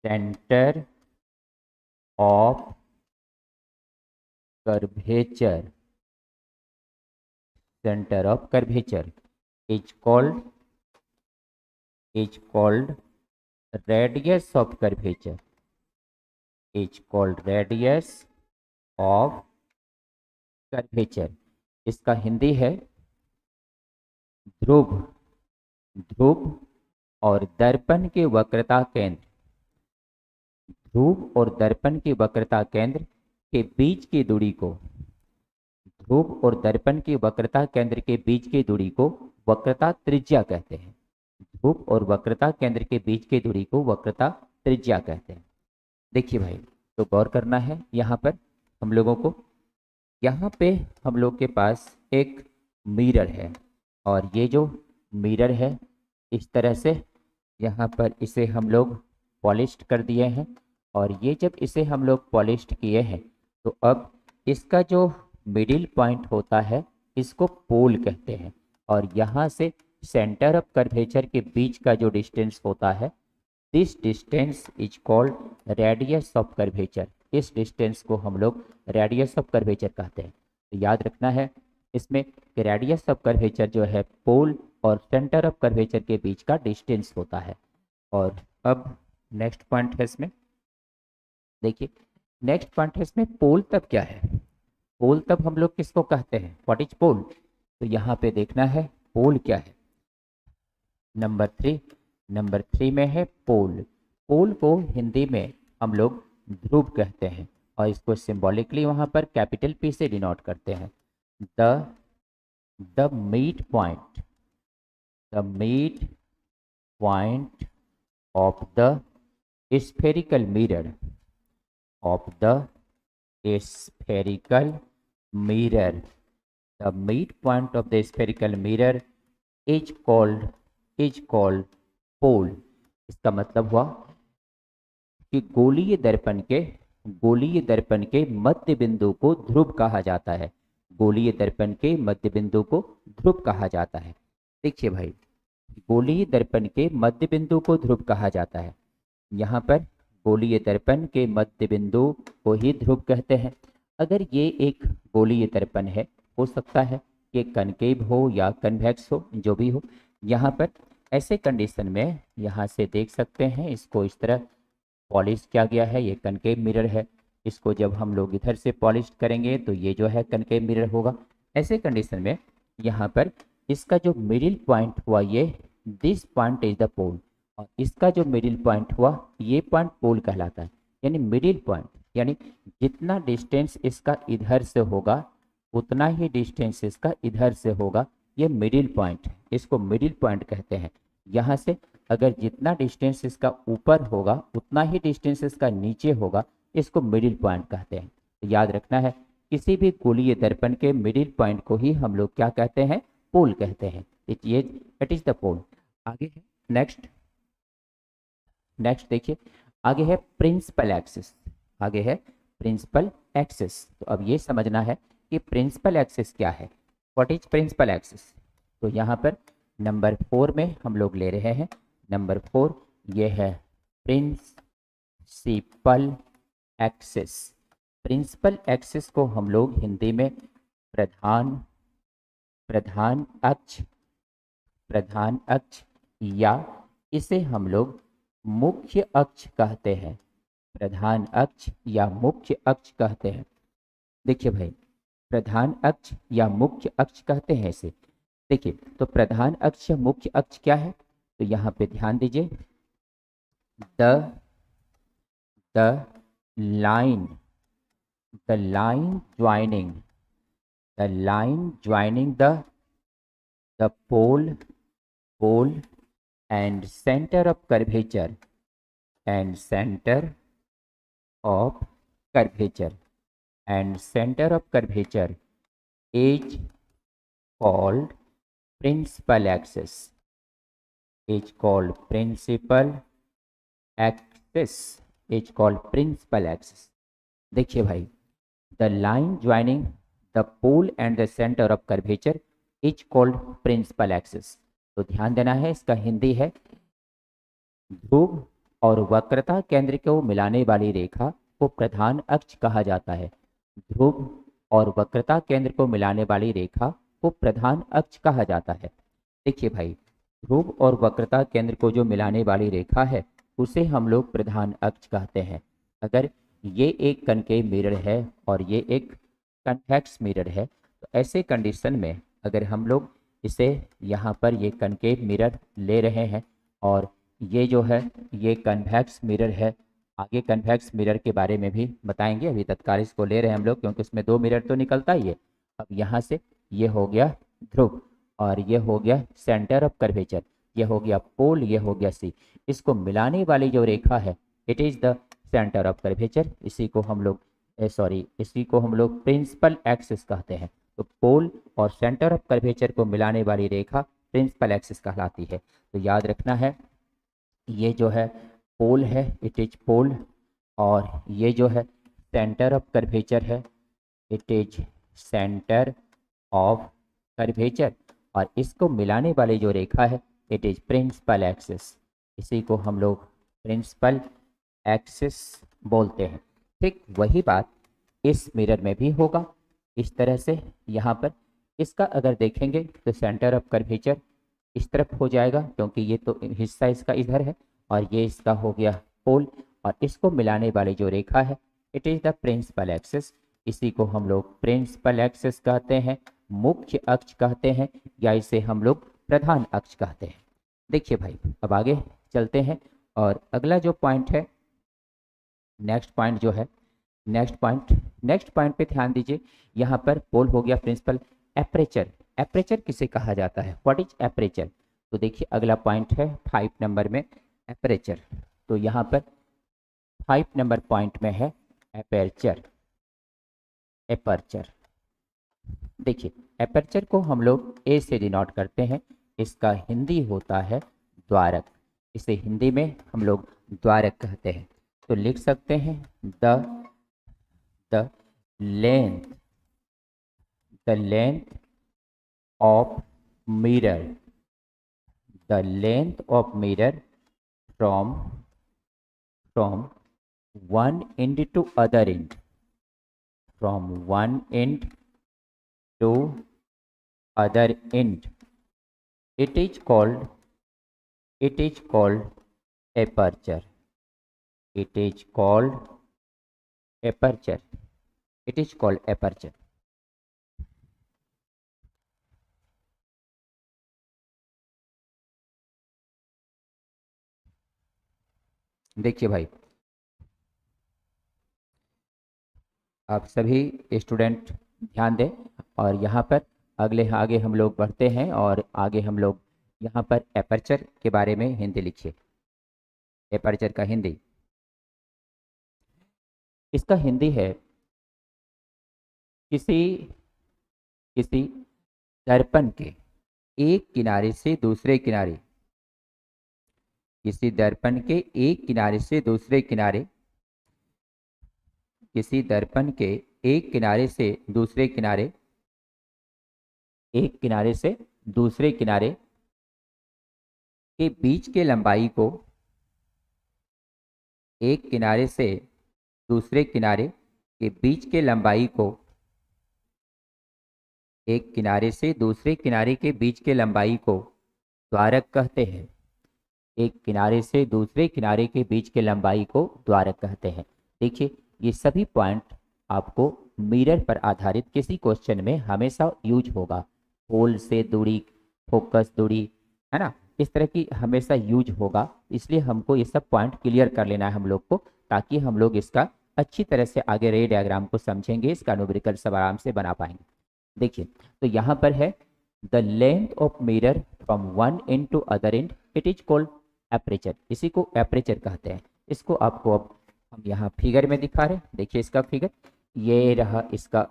center of curvature is called radius of curvature, is called radius of curvature. इसका हिंदी है ध्रुव और दर्पण के वक्रता केंद्र, ध्रुव और दर्पण के वक्रता केंद्र के बीच की दूरी को, ध्रुव और दर्पण के वक्रता केंद्र के बीच की दूरी को वक्रता त्रिज्या कहते हैं। ध्रुव और वक्रता केंद्र के बीच की दूरी को वक्रता त्रिज्या कहते हैं। देखिए भाई, तो गौर करना है यहाँ पर हम लोगों को। यहाँ पे हम लोग के पास एक मिरर है और ये जो मिरर है इस तरह से यहाँ पर इसे हम लोग पॉलिश्ड कर दिए हैं। और ये जब इसे हम लोग पॉलिश्ड किए हैं तो अब इसका जो मिडिल पॉइंट होता है इसको पोल कहते हैं। और यहाँ से सेंटर ऑफ कर्वेचर के बीच का जो डिस्टेंस होता है, this distance is called radius of curvature. इस डिस्टेंस को हम लोग रेडियस ऑफ कर्वेचर कहते हैं। तो याद रखना है इसमें कि रेडियस ऑफ कर्वेचर जो है पोल और सेंटर ऑफ कर्वेचर के बीच का डिस्टेंस होता है। और अब नेक्स्ट पॉइंट है इसमें, देखिए नेक्स्ट पॉइंट है इसमें, पोल तब क्या है। पोल तब हम लोग किसको कहते हैं, व्हाट इज पोल। तो यहाँ पे देखना है पोल क्या है। नंबर थ्री में है पोल। पोल को हिंदी में हम लोग ध्रुव कहते हैं और इसको सिंबॉलिकली वहाँ पर कैपिटल P से डिनोट करते हैं। The mid point of the spherical mirror the midpoint of the spherical mirror is called pole। इसका मतलब हुआ कि गोलीय दर्पण के मध्य बिंदु को ध्रुव कहा जाता है। गोलीय दर्पण के मध्य बिंदु को ध्रुव कहा जाता है। देखिए भाई, गोलीय दर्पण के मध्य बिंदु को ध्रुव कहा जाता है। यहाँ पर गोलीय दर्पण के मध्य बिंदु को ही ध्रुव कहते हैं। अगर ये एक गोलीय दर्पण है, हो सकता है कि कनकेव हो या कन्वेक्स हो, जो भी हो। यहाँ पर ऐसे कंडीशन में यहाँ से देख सकते हैं इसको इस तरह पॉलिश किया गया है। ये कनकेव मिरर है, इसको जब हम लोग इधर से पॉलिश करेंगे तो ये जो है कनकेव मिरर होगा। ऐसे कंडीशन में यहाँ पर इसका जो मिडिल पॉइंट हुआ, ये दिस पॉइंट इज द पोल, और इसका जो मिडिल पॉइंट हुआ ये पॉइंट पोल कहलाता है। यानी मिडिल पॉइंट, यानी जितना डिस्टेंस इसका इधर से होगा उतना ही डिस्टेंस इसका इधर से होगा, ये मिडिल पॉइंट है, इसको मिडिल पॉइंट कहते हैं। यहाँ से अगर जितना डिस्टेंस इसका ऊपर होगा उतना ही डिस्टेंस इसका नीचे होगा, इसको मिडिल पॉइंट कहते हैं। तो याद रखना है किसी भी गोलीय दर्पण के मिडिल पॉइंट को ही हम लोग क्या कहते हैं, पोल कहते हैं। इट इज द पोल। आगे है नेक्स्ट देखिए, आगे है प्रिंसिपल एक्सिस। आगे है प्रिंसिपल एक्सिस। तो अब ये समझना है कि प्रिंसिपल एक्सिस क्या है, व्हाट इज प्रिंसिपल एक्सिस। तो यहाँ पर नंबर 4 में हम लोग ले रहे हैं। नंबर 4 ये है प्रिंसिपल एक्सिस। प्रिंसिपल एक्सिस को हम लोग हिंदी में प्रधान अक्ष या इसे हम लोग मुख्य अक्ष कहते हैं। प्रधान अक्ष या मुख्य अक्ष कहते हैं। देखिए भाई, प्रधान अक्ष या मुख्य अक्ष कहते हैं इसे। देखिए, तो प्रधान अक्ष या मुख्य अक्ष क्या है, तो यहाँ पे ध्यान दीजिए। The line joining the pole and center of curvature is called principal axis देखिए भाई, the line joining the pole and the center of curvature is called principal axis। तो ध्यान देना है, इसका हिंदी है ध्रुव और वक्रता केंद्र को मिलाने वाली रेखा को प्रधान अक्ष कहा जाता है। ध्रुव और वक्रता केंद्र को मिलाने वाली रेखा को प्रधान अक्ष कहा जाता है। देखिए भाई, ध्रुव और वक्रता केंद्र को जो मिलाने वाली रेखा है उसे हम लोग प्रधान अक्ष कहते हैं। अगर ये एक कनकेव मिरर है और ये एक कन्वेक्स मिरर है, तो ऐसे कंडीशन में अगर हम लोग इसे यहाँ पर ये कनकेव मिरर ले रहे हैं और ये जो है ये कन्वेक्स मिरर है। आगे कन्वेक्स मिरर के बारे में भी बताएंगे, अभी तत्काल इसको ले रहे हैं हम लोग क्योंकि उसमें 2 मिरर तो निकलता ही है। अब यहाँ से ये हो गया ध्रुव और ये हो गया सेंटर ऑफ कर्वेचर। ये हो गया पोल, ये हो गया सी। इसको मिलाने वाली जो रेखा है it is the centre of curvature. इसी को हम लोग इसी को हम लोग प्रिंसिपल एक्सिस कहते हैं। तो पोल और सेंटर ऑफ कर्वेचर को मिलाने वाली रेखा प्रिंसिपल एक्सिस कहलाती है। तो याद रखना है, ये जो है पोल है, इट इज पोल, और ये जो है सेंटर ऑफ कर्वेचर है, it is centre of curvature, और इसको मिलाने वाली जो रेखा है इट इज प्रिंसिपल एक्सिस। इसी को हम लोग प्रिंसिपल एक्सिस बोलते हैं। ठीक वही बात इस मिरर में भी होगा। इस तरह से यहाँ पर इसका अगर देखेंगे तो सेंटर ऑफ कर्वेचर इस तरफ हो जाएगा, क्योंकि ये तो हिस्सा इसका इधर है और ये इसका हो गया पोल, और इसको मिलाने वाली जो रेखा है it is the principal axis. इसी को हम लोग प्रिंसिपल एक्सिस कहते हैं, मुख्य अक्ष कहते हैं, या इसे हम लोग प्रधान अक्ष कहते हैं। देखिए भाई, अब आगे चलते हैं और अगला जो पॉइंट है, नेक्स्ट पॉइंट जो है, नेक्स्ट पॉइंट पे ध्यान दीजिए। यहाँ पर पोल हो गया प्रिंसिपल। एपरेचर, एपरेचर किसे कहा जाता है, व्हाट इज एपरेचर? तो देखिए अगला पॉइंट है 5 नंबर में एपरेचर। तो यहाँ पर 5 नंबर पॉइंट में है एपर्चर। एपर्चर देखिए, एपर्चर को हम लोग ए से डिनोट करते हैं। इसका हिंदी होता है द्वारक। इसे हिंदी में हम लोग द्वारक कहते हैं। तो लिख सकते हैं the length of mirror, the length of mirror from one end to other end, from one end to other end, it is called aperture. It is called aperture. It is called aperture. देखिए भाई, आप सभी student ध्यान दें, और यहाँ पर आगे हम लोग बढ़ते हैं, और आगे हम लोग यहाँ पर एपर्चर के बारे में हिंदी लिखिए। एपर्चर का हिंदी, इसका हिंदी है किसी दर्पण के एक किनारे से दूसरे किनारे, किसी दर्पण के एक किनारे से दूसरे किनारे, किसी दर्पण के एक किनारे से दूसरे किनारे, एक किनारे से दूसरे किनारे के बीच के लंबाई को, एक किनारे से दूसरे किनारे के बीच के लंबाई को, एक किनारे से दूसरे किनारे के बीच के लंबाई को द्वारक कहते हैं। एक किनारे से दूसरे किनारे के बीच के लंबाई को द्वारक कहते हैं। देखिए, ये सभी पॉइंट आपको मिरर पर आधारित किसी क्वेश्चन में हमेशा यूज होगा। पोल से दूरी, फोकस दूरी, है ना, इस तरह की हमेशा यूज होगा। इसलिए हमको ये सब पॉइंट क्लियर कर लेना है हम लोग को, ताकि हम लोग इसका अच्छी तरह से आगे रे डायग्राम को समझेंगे, इसका न्यूमेरिकल सब आराम से बना पाएंगे। देखिए, तो यहाँ पर है the length of mirror from one end to other end, it is called aperture. इसी को एपरेचर कहते हैं। इसको आपको अब हम यहाँ फिगर में दिखा रहे हैं। देखिए इसका फिगर, ये रहा इसका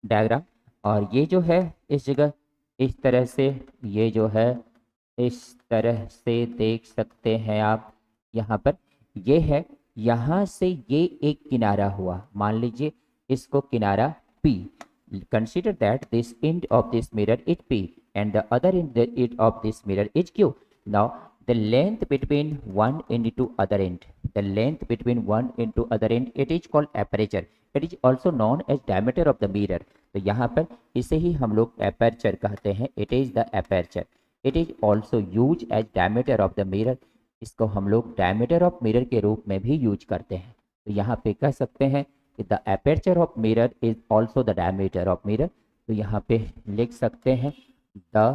डायग्राम, और ये जो है इस जगह इस तरह से, ये जो है इस तरह से देख सकते हैं आप। यहाँ पर ये है, यहाँ से ये एक किनारा हुआ, मान लीजिए इसको किनारा P। Consider that this end of this mirror is P and the other end of this mirror is Q. Now the length between one end to other end, the length between one end to other end, it is called aperture. It is also known as diameter of the mirror. तो यहाँ पर इसे ही हम लोग aperture कहते हैं। It is the aperture. It is also used as diameter of the mirror. इसको हम लोग diameter of mirror के रूप में भी यूज करते हैं। तो यहाँ पे कह सकते हैं कि the aperture of mirror is also the diameter of mirror. तो यहाँ पे लिख सकते हैं the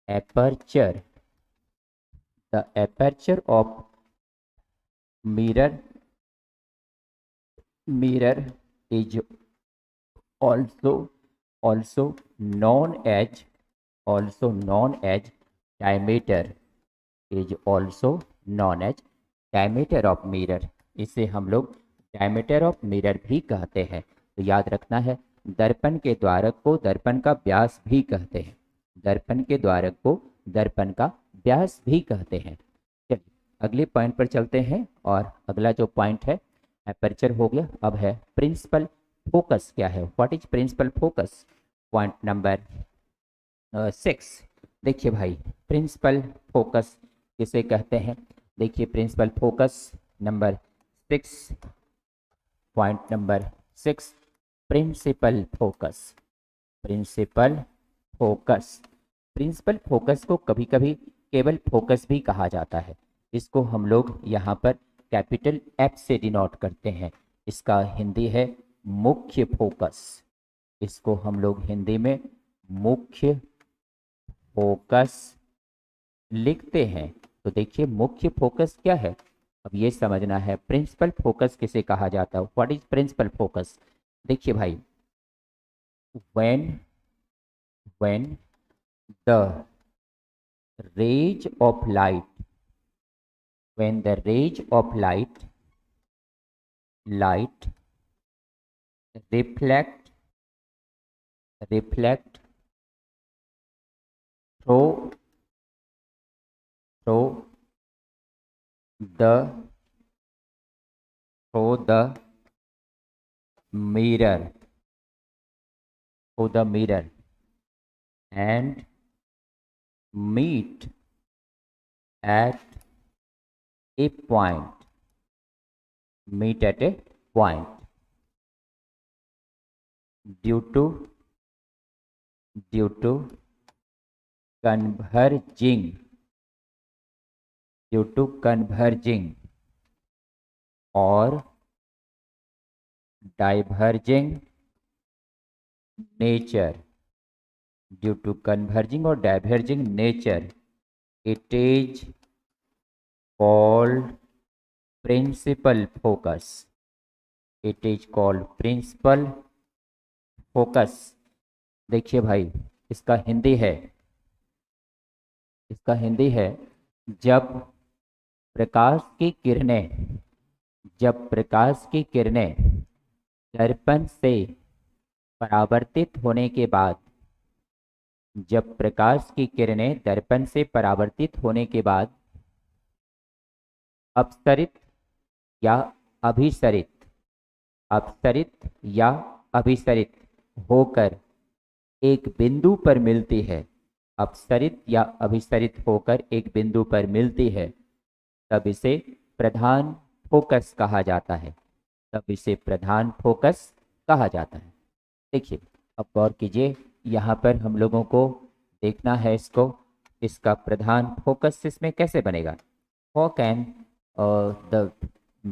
aperture of mirror is also known as diameter is also known as diameter of mirror. इसे हम लोग डायमीटर ऑफ मिरर भी कहते हैं। तो याद रखना है, दर्पण के द्वारक को दर्पण का व्यास भी कहते हैं। दर्पण के द्वारक को दर्पण का व्यास भी कहते हैं। चलिए अगले पॉइंट पर चलते हैं। और अगला जो पॉइंट है एपर्चर हो गया, अब है प्रिंसिपल फोकस क्या है। What is principal focus? Point number 6। देखिए भाई, प्रिंसिपल फोकस किसे कहते हैं? देखिए principal focus number 6, point number 6, principal focus. Principal focus, principal focus को कभी कभी केवल फोकस भी कहा जाता है। इसको हम लोग यहाँ पर कैपिटल एफ से डिनोट करते हैं। इसका हिंदी है मुख्य फोकस। इसको हम लोग हिंदी में मुख्य फोकस लिखते हैं। तो देखिए मुख्य फोकस क्या है, अब ये समझना है। प्रिंसिपल फोकस किसे कहा जाता है? What is principal focus? देखिए भाई, when the rays of light, when the rays of light reflect through the mirror, and meet at a point, due to converging or diverging nature, it is called principal focus. देखिए भाई, इसका हिंदी है जब प्रकाश की किरणें दर्पण से परावर्तित होने के बाद, जब प्रकाश की किरणें दर्पण से परावर्तित होने के बाद अपसरित या अभिसरित होकर एक बिंदु पर मिलती है, तब इसे प्रधान फोकस कहा जाता है। देखिए अब गौर कीजिए, यहाँ पर हम लोगों को देखना है इसका प्रधान फोकस इसमें कैसे बनेगा। How can the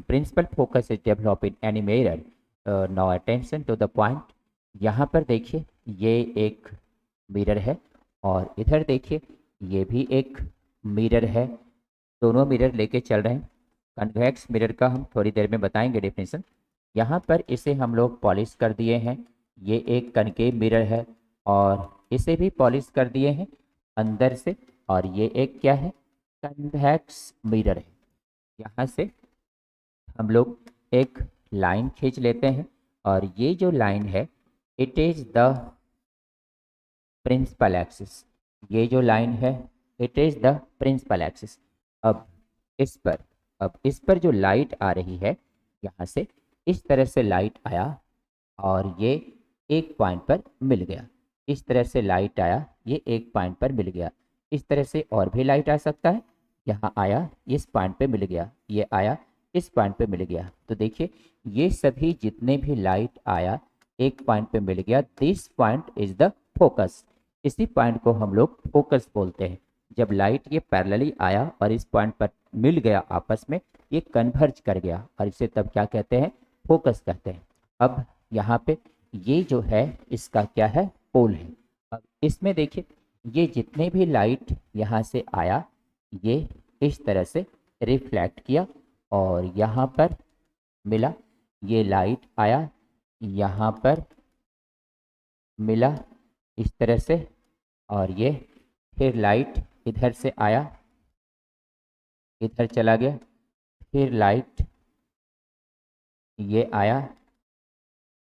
principal focus is develop in any mirror? Now attention to the point. यहाँ पर देखिए ये एक मिरर है और इधर देखिए ये भी एक मिरर है। दोनों मिरर लेके चल रहे हैं। कन्वेक्स मिरर का हम थोड़ी देर में बताएंगे डेफिनेशन। यहाँ पर इसे हम लोग पॉलिश कर दिए हैं। ये एक कनकेव मिरर है और इसे भी पॉलिश कर दिए हैं अंदर से। और ये एक क्या है? कन्वेक्स मिरर है। यहाँ से हम लोग एक लाइन खींच लेते हैं और ये जो लाइन है it is the principal axis. ये जो लाइन है it is the principal axis. अब इस पर जो लाइट आ रही है, यहाँ से इस तरह से लाइट आया और ये एक पॉइंट पर मिल गया। इस तरह से लाइट आया, ये एक पॉइंट पर मिल गया। इस तरह से और भी लाइट आ सकता है। यहाँ आया, इस पॉइंट पे मिल गया, ये आया, इस पॉइंट पे मिल गया। तो देखिए ये सभी जितने भी लाइट आया एक पॉइंट पे मिल गया, this point is the focus. इसी पॉइंट को हम लोग फोकस बोलते हैं। जब लाइट ये पैरेलली आया और इस पॉइंट पर मिल गया आपस में, ये कन्वर्ज कर गया और इसे तब क्या कहते हैं? फोकस कहते हैं। अब यहाँ पे ये जो है इसका क्या है? पोल है। अब इसमें देखिए ये जितने भी लाइट यहाँ से आया ये इस तरह से रिफ्लेक्ट किया और यहाँ पर मिला। ये लाइट आया, यहाँ पर मिला इस तरह से, और ये फिर लाइट इधर से आया इधर चला गया, फिर लाइट ये आया,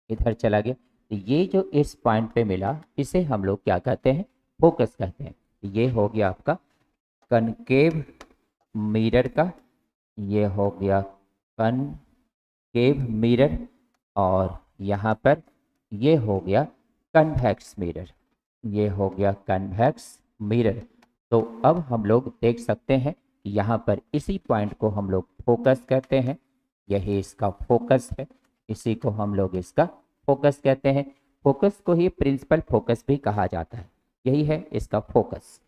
इधर चला गया। तो ये जो इस पॉइंट पे मिला इसे हम लोग क्या कहते हैं, फोकस कहते हैं। ये हो गया आपका कनकेव मिरर का, ये हो गया कनकेव मिरर, और यहाँ पर ये हो गया कन्वेक्स मिरर, ये हो गया कन्वेक्स मिरर। तो अब हम लोग देख सकते हैं यहाँ पर इसी पॉइंट को हम लोग फोकस कहते हैं, यही इसका फोकस है, इसी को हम लोग इसका फोकस कहते हैं। फोकस को ही प्रिंसिपल फोकस भी कहा जाता है, यही है इसका फोकस।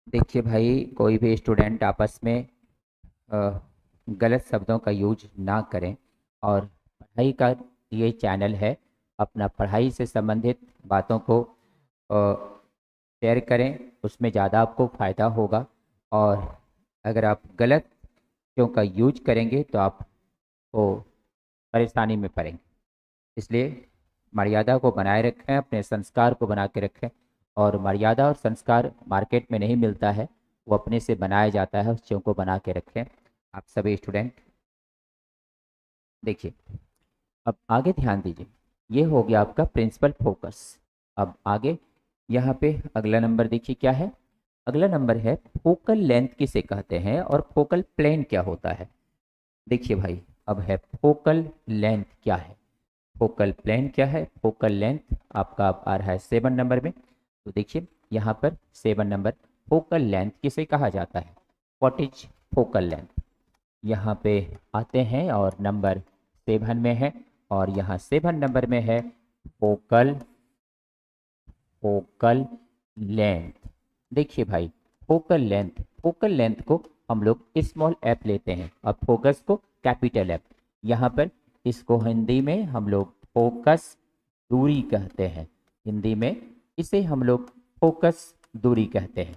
देखिए भाई, कोई भी स्टूडेंट आपस में गलत शब्दों का यूज ना करें, और पढ़ाई का ये चैनल है, अपना पढ़ाई से संबंधित बातों को शेयर करें, उसमें ज़्यादा आपको फ़ायदा होगा। और अगर आप गलत शब्दों का यूज करेंगे तो आपको परेशानी में पड़ेंगे। इसलिए मर्यादा को बनाए रखें, अपने संस्कार को बना के रखें। और मर्यादा और संस्कार मार्केट में नहीं मिलता है, वो अपने से बनाया जाता है, उस चीज़ों को बना के रखें आप सभी स्टूडेंट। देखिए अब आगे ध्यान दीजिए, ये हो गया आपका प्रिंसिपल फोकस। अब आगे यहाँ पे अगला नंबर देखिए क्या है, अगला नंबर है फोकल लेंथ किसे कहते हैं और फोकल प्लेन क्या होता है। देखिए भाई, अब है फोकल लेंथ क्या है, फोकल प्लेन क्या है। फोकल लेंथ आपका आ रहा है 7 नंबर में। तो देखिए यहाँ पर 7 नंबर, फोकल लेंथ किसे कहा जाता है, व्हाट इज फोकल लेंथ, यहाँ पे आते हैं और नंबर 7 में है, और यहाँ 7 नंबर में है फोकल फोकल लेंथ। देखिए भाई, फोकल लेंथ को हम लोग स्मॉल एफ लेते हैं और फोकस को कैपिटल एफ। यहाँ पर इसको हिंदी में हम लोग फोकस दूरी कहते हैं, हिंदी में इसे हम लोग फोकस दूरी कहते हैं।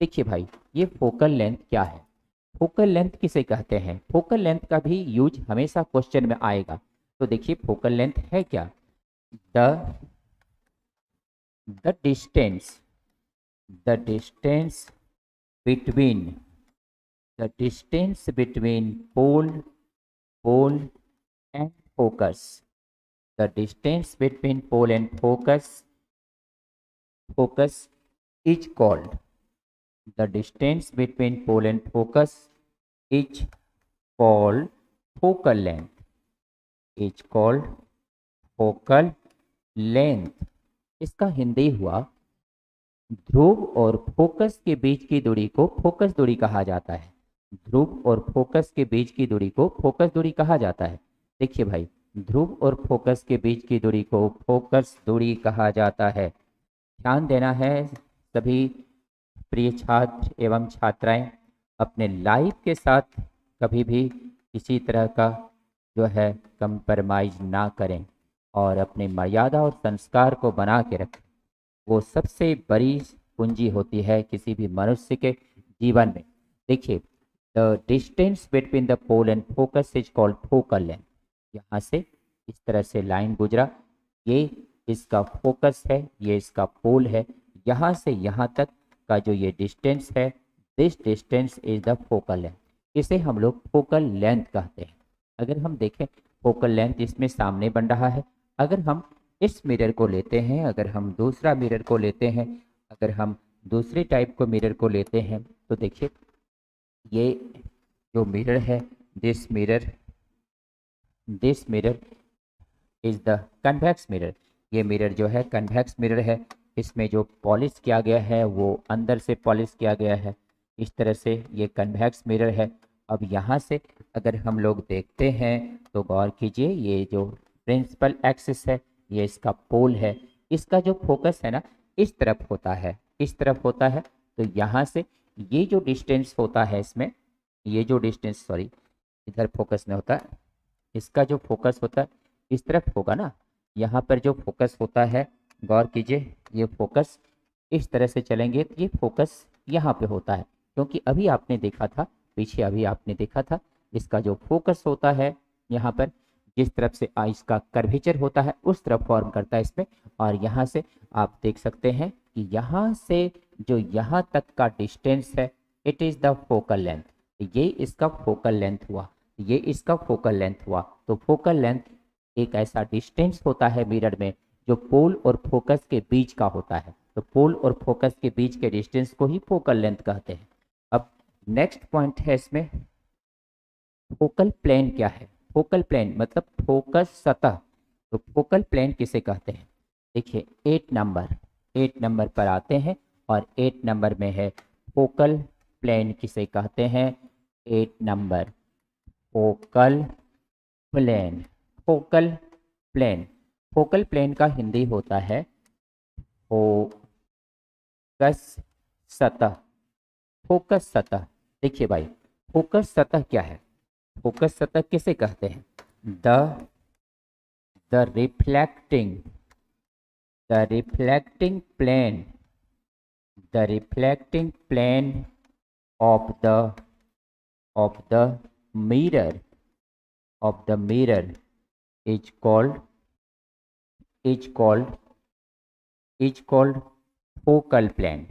देखिए भाई, ये फोकल लेंथ क्या है, फोकल लेंथ किसे कहते हैं, फोकल लेंथ का भी यूज हमेशा क्वेश्चन में आएगा। तो देखिए फोकल लेंथ है क्या, the distance between the distance between pole and focus, the distance between pole and focus is called, the distance between pole and focus is called focal length, is called focal length। इसका हिंदी हुआ ध्रुव और focus के बीच की दूरी को focus दूरी कहा जाता है, ध्रुव और फोकस के बीच की दूरी को फोकस दूरी कहा जाता है। देखिए भाई, ध्रुव और फोकस के बीच की दूरी को फोकस दूरी कहा जाता है। ध्यान देना है सभी प्रिय छात्र एवं छात्राएं, अपने लाइफ के साथ कभी भी किसी तरह का जो है कंप्रोमाइज ना करें, और अपनी मर्यादा और संस्कार को बना के रखें। वो सबसे बड़ी पूंजी होती है किसी भी मनुष्य के जीवन में। देखिए, the distance between the pole and focus is called focal length. यहाँ से इस तरह से लाइन गुजरा, ये इसका फोकस है, ये इसका पोल है, यहाँ से यहाँ तक का जो ये डिस्टेंस है, this distance is the focal length, इसे हम लोग फोकल लेंथ कहते हैं। अगर हम देखें फोकल लेंथ इसमें सामने बन रहा है, अगर हम इस मिरर को लेते हैं, अगर हम दूसरा मिरर को लेते हैं, अगर हम दूसरे टाइप को मिरर को लेते हैं, तो देखिए ये जो मिरर है, this mirror is the convex mirror. ये मिरर जो है कन्वेक्स मिरर है, इसमें जो पॉलिश किया गया है वो अंदर से पॉलिश किया गया है, इस तरह से ये कन्वेक्स मिरर है। अब यहाँ से अगर हम लोग देखते हैं तो गौर कीजिए, ये जो प्रिंसिपल एक्सिस है, ये इसका पोल है, इसका जो फोकस है ना इस तरफ होता है, इस तरफ होता है। तो यहाँ से ये जो डिस्टेंस होता है इसमें, ये जो डिस्टेंस, सॉरी इधर फोकस नहीं होता, इसका जो फोकस होता है इस तरफ होगा ना, यहाँ पर जो फोकस होता है, गौर कीजिए ये फोकस इस तरह से चलेंगे तो ये फोकस यहाँ पे होता है, क्योंकि अभी आपने देखा था पीछे, अभी आपने देखा था इसका जो फोकस होता है यहाँ पर जिस तरफ से इसका कर्वेचर होता है उस तरफ फॉर्म करता है इसमें। और यहाँ से आप देख सकते हैं कि यहाँ से जो यहाँ तक का डिस्टेंस है it is the focal length. ये इसका फोकल लेंथ हुआ, ये इसका फोकल लेंथ हुआ। तो फोकल लेंथ एक ऐसा डिस्टेंस होता है मिरर में जो पोल और फोकस के बीच का होता है। तो पोल और फोकस के बीच के डिस्टेंस को ही फोकल लेंथ कहते हैं। अब नेक्स्ट पॉइंट है इसमें, फोकल प्लेन क्या है? फोकल प्लेन मतलब फोकस सतह। तो फोकल प्लेन किसे कहते हैं? देखिए 8 नंबर पर आते हैं और 8 नंबर में है फोकल प्लेन किसे कहते हैं? 8 number focal plane. Focal plane, focal plane का हिंदी होता है फोकस सतह। फोकस सतह, देखिए भाई फोकस सतह क्या है? फोकस सतह किसे कहते हैं? The reflecting plane, the reflecting plane of the mirror is called focal plane,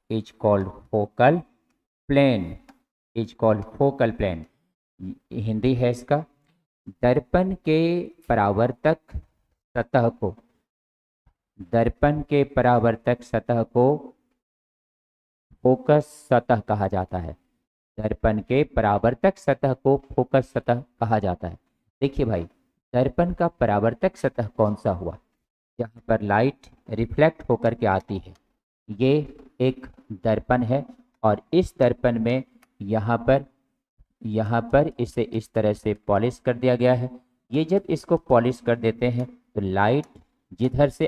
is called focal plane। Hindi है इसका, दर्पण के परावर्तक सतह को, दर्पण के परावर्तक सतह को फोकस सतह कहा जाता है। दर्पण के परावर्तक सतह को फोकस सतह कहा जाता है। देखिए भाई दर्पण का परावर्तक सतह कौन सा हुआ? जहाँ पर लाइट रिफ्लेक्ट होकर के आती है। ये एक दर्पण है और इस दर्पण में यहाँ पर इसे इस तरह से पॉलिश कर दिया गया है। ये जब इसको पॉलिश कर देते हैं तो लाइट जिधर से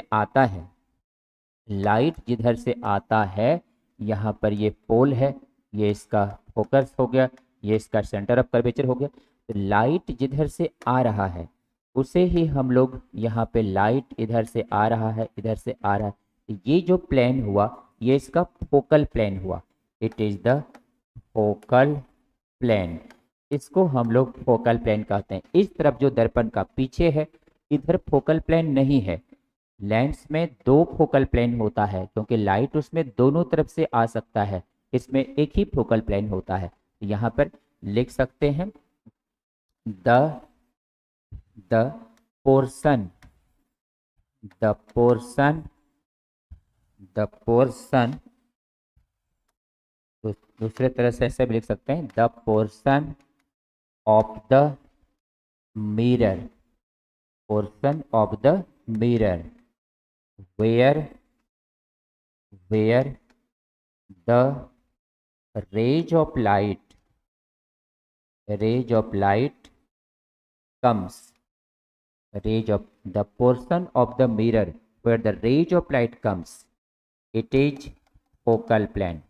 आता है यहाँ पर ये पोल है, ये इसका फोकस हो गया, ये इसका सेंटर ऑफ कर्वेचर हो गया। तो लाइट जिधर से आ रहा है उसे ही हम लोग यहाँ पे लाइट इधर से आ रहा है, इधर से आ रहा है। तो ये जो प्लेन हुआ ये इसका फोकल प्लेन हुआ। It is the focal plane, इसको हम लोग फोकल प्लेन कहते हैं। इस तरफ जो दर्पण का पीछे है इधर फोकल प्लेन नहीं है। लेंस में 2 फोकल प्लेन होता है क्योंकि लाइट उसमें दोनों तरफ से आ सकता है, इसमें एक ही फोकल प्लेन होता है। यहाँ पर लिख सकते हैं द पोर्शन दूसरे तरह से ऐसे भी लिख सकते हैं the portion of the mirror, where the rays of light comes, the portion of the mirror where the rays of light comes, it is focal plane,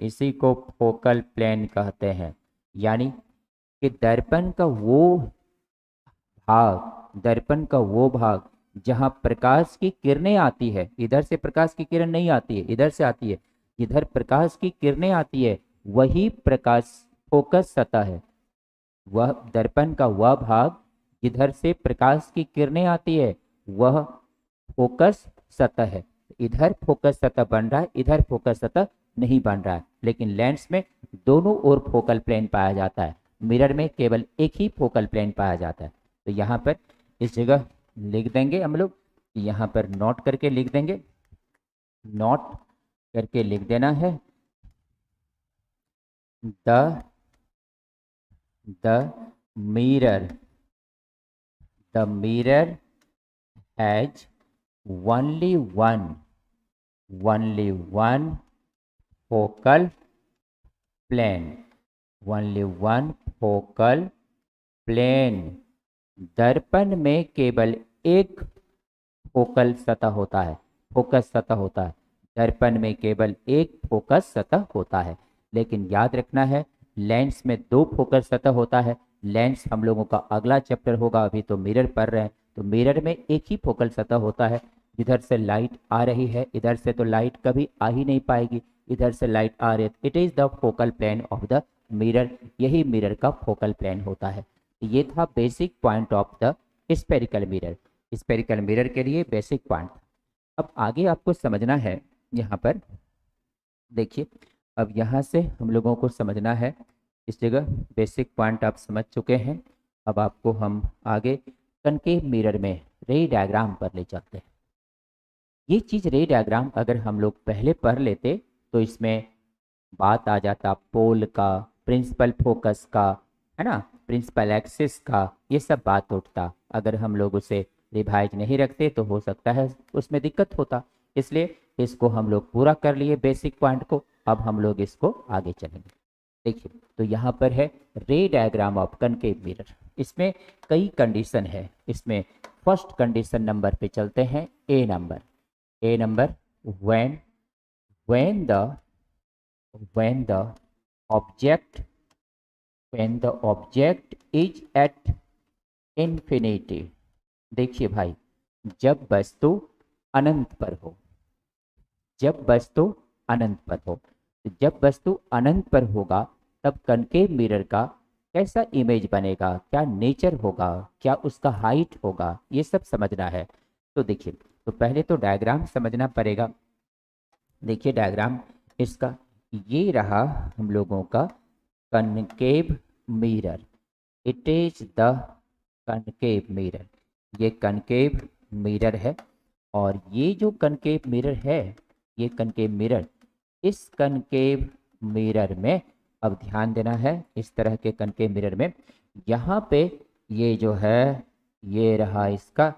इसी को फोकल प्लेन कहते हैं। यानी कि दर्पण का वो भाग जहां प्रकाश की किरणें आती है, इधर से प्रकाश की किरण नहीं आती है, इधर से आती है, इधर प्रकाश की किरणें आती है, वही प्रकाश फोकस सतह है। वह दर्पण का वह भाग जिधर से प्रकाश की किरणें आती है वह फोकस सतह है। इधर फोकस सतह बन रहा है, इधर फोकस सतह नहीं बन रहा है, लेकिन लेंस में दोनों ओर फोकल प्लेन पाया जाता है, मिरर में केवल एक ही फोकल प्लेन पाया जाता है। तो यहाँ पर इस जगह लिख देंगे हम लोग, यहाँ पर नोट करके लिख देंगे, नोट करके लिख देना है the mirror has only one focal plane, दर्पण में केवल एक फोकल सतह होता है, फोकस सतह होता है। दर्पण में केवल एक फोकस सतह होता है, लेकिन याद रखना है लेंस में 2 फोकस सतह होता है। लेंस हम लोगों का अगला चैप्टर होगा, अभी तो मिरर पढ़ रहे हैं। तो मिरर में एक ही फोकल सतह होता है। इधर से लाइट आ रही है, इधर से तो लाइट कभी आ ही नहीं पाएगी, इधर से लाइट आ रही है। It is the focal plane of the mirror, यही मिरर का फोकल प्लेन होता है। ये था basic point of the spherical mirror. Spherical mirror के लिए बेसिक पॉइंट। अब आगे आपको समझना है यहाँ पर देखिए, अब यहाँ से हम लोगों को समझना है, इस जगह बेसिक पॉइंट आप समझ चुके हैं। अब आपको हम आगे कनकेव मिरर में रे डायग्राम पर ले चलते हैं। ये चीज़ रे डायग्राम अगर हम लोग पहले पढ़ लेते तो इसमें बात आ जाता पोल का, प्रिंसिपल फोकस का, है ना, प्रिंसिपल एक्सिस का, ये सब बात उठता। अगर हम लोग उसे रिवाइज नहीं रखते तो हो सकता है उसमें दिक्कत होता। इसलिए इसको हम लोग पूरा कर लिए बेसिक पॉइंट को। अब हम लोग इसको आगे चलेंगे। देखिए, तो यहाँ पर है रे डायग्राम ऑफ कनकेव मिरर। इसमें कई कंडीशन है। इसमें फर्स्ट कंडीशन नंबर पे चलते हैं, A number. A number, when when the when the object when the object is at infinity। देखिए भाई, जब वस्तु अनंत पर हो, जब वस्तु अनंत पर हो, तो जब वस्तु अनंत पर होगा तब कनकेव मिरर का कैसा इमेज बनेगा, क्या नेचर होगा, क्या उसका हाइट होगा, ये सब समझना है। तो देखिए, तो पहले तो डायग्राम समझना पड़ेगा। देखिए डायग्राम इसका ये रहा हम लोगों का concave mirror. It is the concave mirror. ये कनकेव मिरर है। और ये जो कनकेव मिरर है, ये कनकेव मिरर, इस कनकेव मिरर में अब ध्यान देना है, इस तरह के कनकेव मिरर में यहाँ पे ये जो है, ये रहा इसका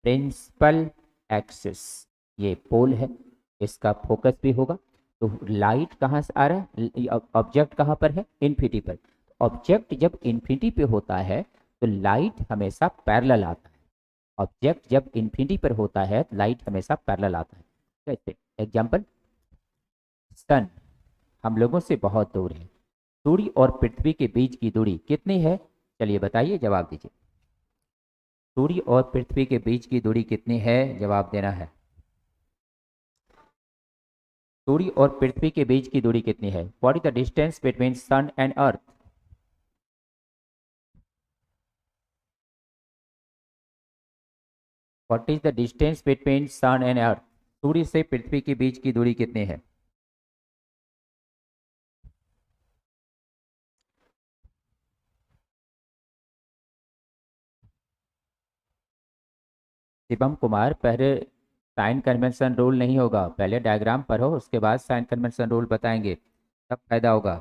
प्रिंसिपल एक्सिस, ये पोल है, इसका फोकस भी होगा। तो लाइट कहाँ से आ रहा है, ऑब्जेक्ट कहाँ पर है, इन्फिनिटी पर। ऑब्जेक्ट जब इन्फिनिटी पे होता है तो लाइट हमेशा पैरेलल आता है। ऑब्जेक्ट जब इन्फिनिटी पर होता है लाइट हमेशा पैरेलल आता है। कैसे? एग्जाम्पल, सन हम लोगों से बहुत दूर है। सूर्य और पृथ्वी के बीच की दूरी कितनी है? चलिए बताइए, जवाब दीजिए। सूर्य और पृथ्वी के बीच की दूरी कितनी है? जवाब देना है। सूर्य और पृथ्वी के बीच की दूरी कितनी है? What is the distance between sun and earth? What is the distance between sun and earth? सूर्य से पृथ्वी के बीच की दूरी कितनी है? शिवम कुमार, पहले साइन कन्वेंशन रूल नहीं होगा, पहले डायग्राम पढ़ो उसके बाद साइन कन्वेंशन रूल बताएंगे, तब फायदा होगा।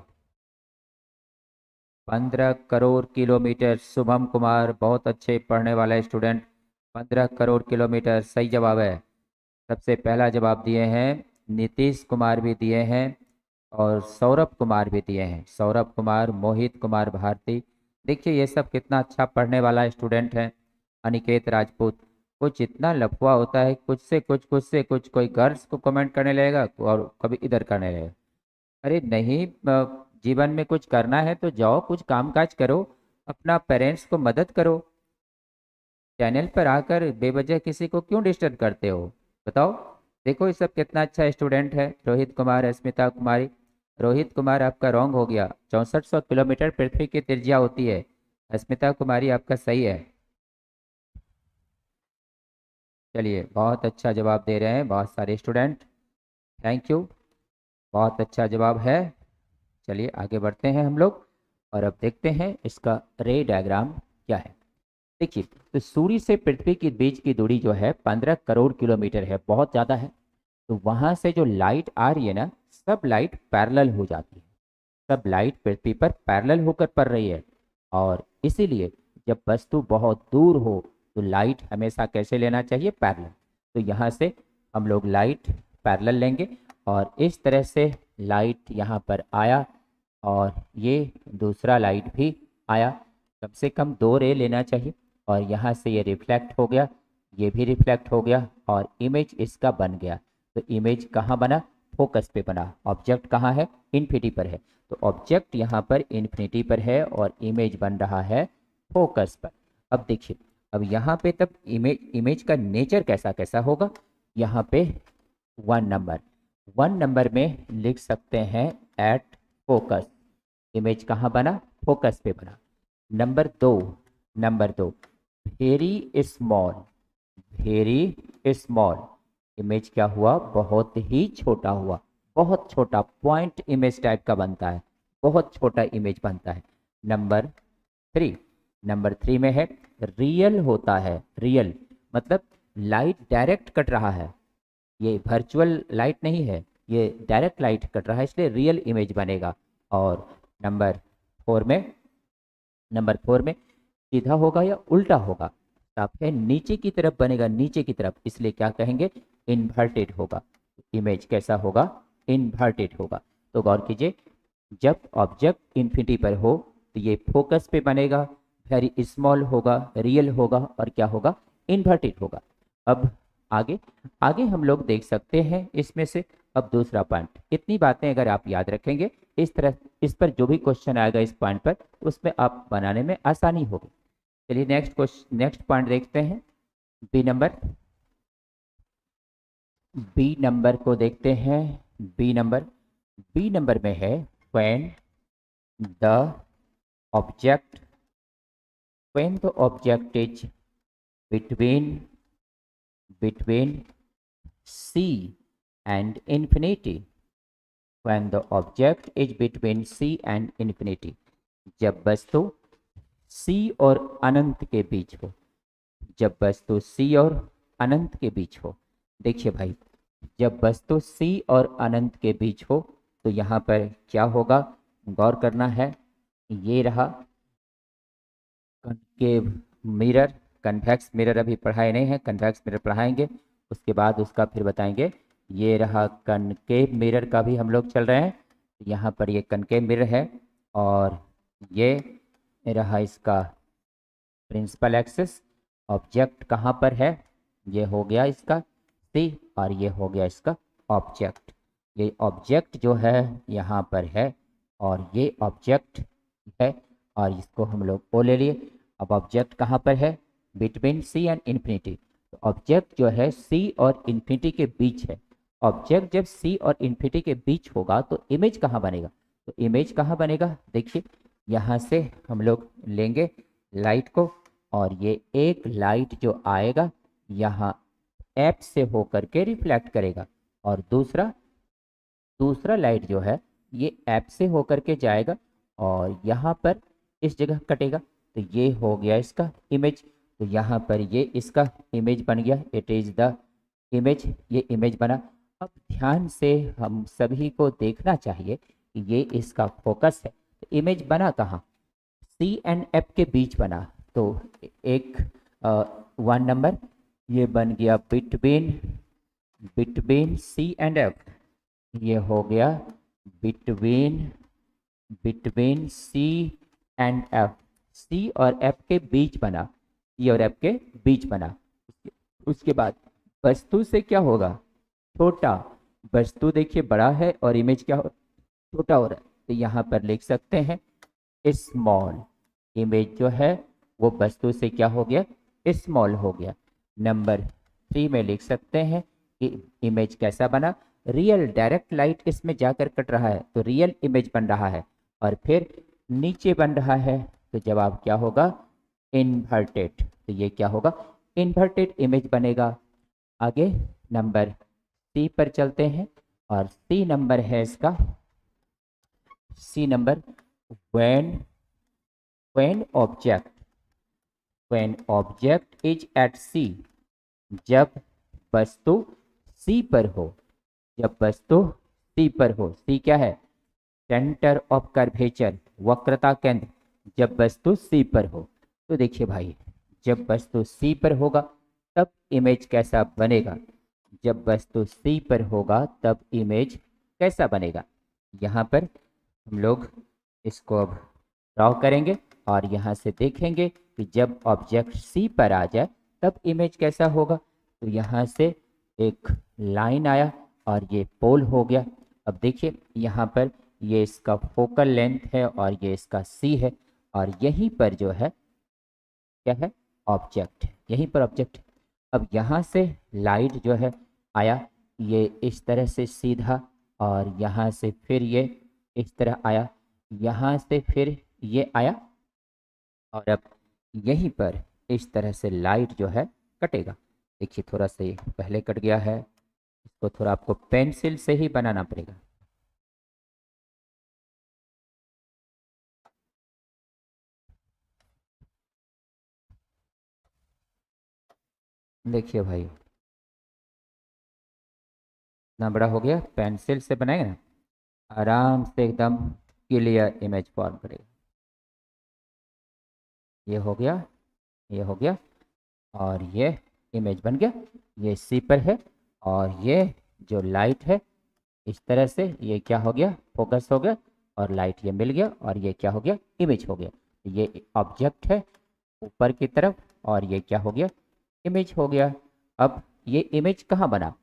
15 करोड़ किलोमीटर। शुभम कुमार बहुत अच्छे पढ़ने वाला स्टूडेंट। 15 करोड़ किलोमीटर सही जवाब है। सबसे पहला जवाब दिए हैं नीतीश कुमार भी दिए हैं और सौरभ कुमार भी दिए हैं। सौरभ कुमार, मोहित कुमार भारती, देखिए ये सब कितना अच्छा पढ़ने वाला स्टूडेंट है। अनिकेत राजपूत, कुछ इतना लफुआ होता है, कुछ से कुछ, कुछ से कुछ, कोई गर्ल्स को कमेंट करने लगेगा और कभी इधर करने लगेगा। अरे नहीं, जीवन में कुछ करना है तो जाओ कुछ काम काज करो, अपना पेरेंट्स को मदद करो। चैनल पर आकर बेवजह किसी को क्यों डिस्टर्ब करते हो, बताओ। देखो ये सब कितना अच्छा स्टूडेंट है। रोहित कुमार, अस्मिता कुमारी। रोहित कुमार आपका रॉन्ग हो गया, 6400 किलोमीटर पृथ्वी की त्रिज्या होती है। अस्मिता कुमारी आपका सही है। चलिए, बहुत अच्छा जवाब दे रहे हैं बहुत सारे स्टूडेंट, थैंक यू, बहुत अच्छा जवाब है। चलिए आगे बढ़ते हैं हम लोग और अब देखते हैं इसका रे डायग्राम क्या है। देखिए, तो सूर्य से पृथ्वी के बीच की दूरी जो है 15 करोड़ किलोमीटर है, बहुत ज़्यादा है। तो वहाँ से जो लाइट आ रही है ना, सब लाइट पैरेलल हो जाती है, सब लाइट पृथ्वी पर पैरेलल होकर पड़ रही है। और इसीलिए जब वस्तु बहुत दूर हो तो लाइट हमेशा कैसे लेना चाहिए, पैरेलल। तो यहाँ से हम लोग लाइट पैरेलल लेंगे और इस तरह से लाइट यहाँ पर आया और ये दूसरा लाइट भी आया। कम से कम 2 रे लेना चाहिए और यहाँ से ये रिफ्लेक्ट हो गया, ये भी रिफ्लेक्ट हो गया और इमेज इसका बन गया। तो इमेज कहाँ बना? फोकस पे बना। ऑब्जेक्ट कहाँ है? इन्फिनिटी पर है। तो ऑब्जेक्ट यहाँ पर इन्फिनिटी पर है और इमेज बन रहा है फोकस पर। अब देखिए, अब यहाँ पे तब इमेज का नेचर कैसा कैसा होगा। यहाँ पे 1 नंबर, 1 नंबर में लिख सकते हैं एट फोकस। इमेज कहाँ बना? फोकस पे बना। Number 2 very small, very small, image क्या हुआ, बहुत ही छोटा हुआ, बहुत छोटा, पॉइंट इमेज टाइप का बनता है, बहुत छोटा इमेज बनता है। नंबर 3, नंबर 3 में है रियल होता है, रियल मतलब लाइट डायरेक्ट कट रहा है, ये वर्चुअल लाइट नहीं है, ये डायरेक्ट लाइट कट रहा है, इसलिए रियल इमेज बनेगा। और नंबर 4 में नंबर 4 में सीधा होगा या उल्टा होगा, साफ है नीचे की तरफ बनेगा, नीचे की तरफ, इसलिए क्या कहेंगे, इन्वर्टेड होगा। इमेज कैसा होगा, इन्वर्टेड होगा। तो गौर कीजिए, जब ऑब्जेक्ट इन्फिनिटी पर हो तो ये फोकस पे बनेगा, वेरी स्मॉल होगा, रियल होगा और क्या होगा, इन्वर्टेड होगा। अब आगे आगे हम लोग देख सकते हैं इसमें से। अब दूसरा पॉइंट, इतनी बातें अगर आप याद रखेंगे इस तरह, इस पर जो भी क्वेश्चन आएगा इस पॉइंट पर, उसमें आप बनाने में आसानी होगी। चलिए नेक्स्ट पॉइंट देखते हैं। बी नंबर, बी नंबर को देखते हैं। बी नंबर, बी नंबर में है when the object, when the object is between C and infinity, when the object is between C and infinity, जब वस्तु C और अनंत के बीच हो, जब वस्तु C और अनंत के बीच हो। देखिए भाई, जब वस्तु C और अनंत के बीच हो तो यहाँ पर क्या होगा, गौर करना है। ये रहा कनकेव मिरर, कन्वेक्स मिरर अभी पढ़ाए नहीं है, कन्वेक्स मिरर पढ़ाएंगे, उसके बाद उसका फिर बताएंगे। ये रहा कनकेव मिरर का भी हम लोग चल रहे हैं, यहाँ पर ये कनकेव मिरर है, और ये रहा इसका प्रिंसिपल एक्सिस। ऑब्जेक्ट कहाँ पर है, ये हो गया इसका सी, और ये हो गया इसका ऑब्जेक्ट। ये ऑब्जेक्ट जो है यहाँ पर है, और ये ऑब्जेक्ट है, और इसको हम लोग ओ ले लिए। अब ऑब्जेक्ट कहाँ पर है, बिटवीन सी एंड इन्फिनिटी, तो ऑब्जेक्ट जो है सी और इन्फिनिटी के बीच है। ऑब्जेक्ट जब सी और इन्फिनिटी के बीच होगा तो इमेज कहाँ बनेगा, तो इमेज कहाँ बनेगा, देखिए यहाँ से हम लोग लेंगे लाइट को, और ये एक लाइट जो आएगा यहाँ ऐप से होकर के रिफ्लेक्ट करेगा, और दूसरा लाइट जो है ये ऐप से होकर के जाएगा और यहाँ पर इस जगह कटेगा, तो ये हो गया इसका इमेज। तो यहाँ पर ये इसका इमेज बन गया, इट इज द इमेज, ये इमेज बना। अब ध्यान से हम सभी को देखना चाहिए कि ये इसका फोकस है, तो इमेज बना कहाँ, सी एंड एफ के बीच बना। तो एक 1 नंबर ये बन गया बिटवीन सी एंड एफ, ये हो गया बिटवीन सी एंड एफ, सी और एफ के बीच बना, सी और एफ के बीच बना। उसके बाद वस्तु से क्या होगा, छोटा, वस्तु देखिए बड़ा है और इमेज क्या हो, छोटा हो रहा है, तो यहाँ पर लिख सकते हैं स्मॉल। इमेज जो है वो वस्तु से क्या हो गया, स्मॉल हो गया। नंबर 3 में लिख सकते हैं कि इमेज कैसा बना, रियल, डायरेक्ट लाइट इसमें जाकर कट रहा है तो रियल इमेज बन रहा है, और फिर नीचे बन रहा है तो जवाब क्या होगा, इन्वर्टेड। तो ये क्या होगा, इन्वर्टेड इमेज बनेगा। आगे नंबर सी पर चलते हैं, और सी नंबर है इसका, C number, when when object when object is at C, जब वस्तु C पर हो, जब वस्तु C पर हो, C क्या है, सेंटर ऑफ कर्वेचर, वक्रता केंद्र, जब वस्तु C पर हो। तो देखिए भाई, जब वस्तु C पर होगा तब इमेज कैसा बनेगा, जब वस्तु C पर होगा तब इमेज कैसा बनेगा। यहाँ पर हम लोग इसको अब ड्रॉ करेंगे और यहाँ से देखेंगे कि जब ऑब्जेक्ट C पर आ जाए तब इमेज कैसा होगा। तो यहाँ से एक लाइन आया और ये पोल हो गया। अब देखिए यहाँ पर ये इसका फोकल लेंथ है और ये इसका C है, और यहीं पर जो है क्या है, ऑब्जेक्ट, यहीं पर ऑब्जेक्ट। अब यहाँ से लाइट जो है आया, ये इस तरह से सीधा, और यहाँ से फिर ये इस तरह आया, यहाँ से फिर ये आया, और अब यहीं पर इस तरह से लाइट जो है कटेगा। देखिए थोड़ा सा ये पहले कट गया है, इसको थोड़ा आपको पेंसिल से ही बनाना पड़ेगा। देखिए भाई इतना बड़ा हो गया, पेंसिल से बनाएगा ना आराम से एकदम क्लियर इमेज फॉर्म करेगा। ये हो गया, ये हो गया, और ये इमेज बन गया। ये सी पर है और ये जो लाइट है इस तरह से ये क्या हो गया, फोकस हो गया, और लाइट ये मिल गया, और ये क्या हो गया, इमेज हो गया। ये ऑब्जेक्ट है ऊपर की तरफ, और ये क्या हो गया, इमेज हो गया। अब ये इमेज कहाँ बना,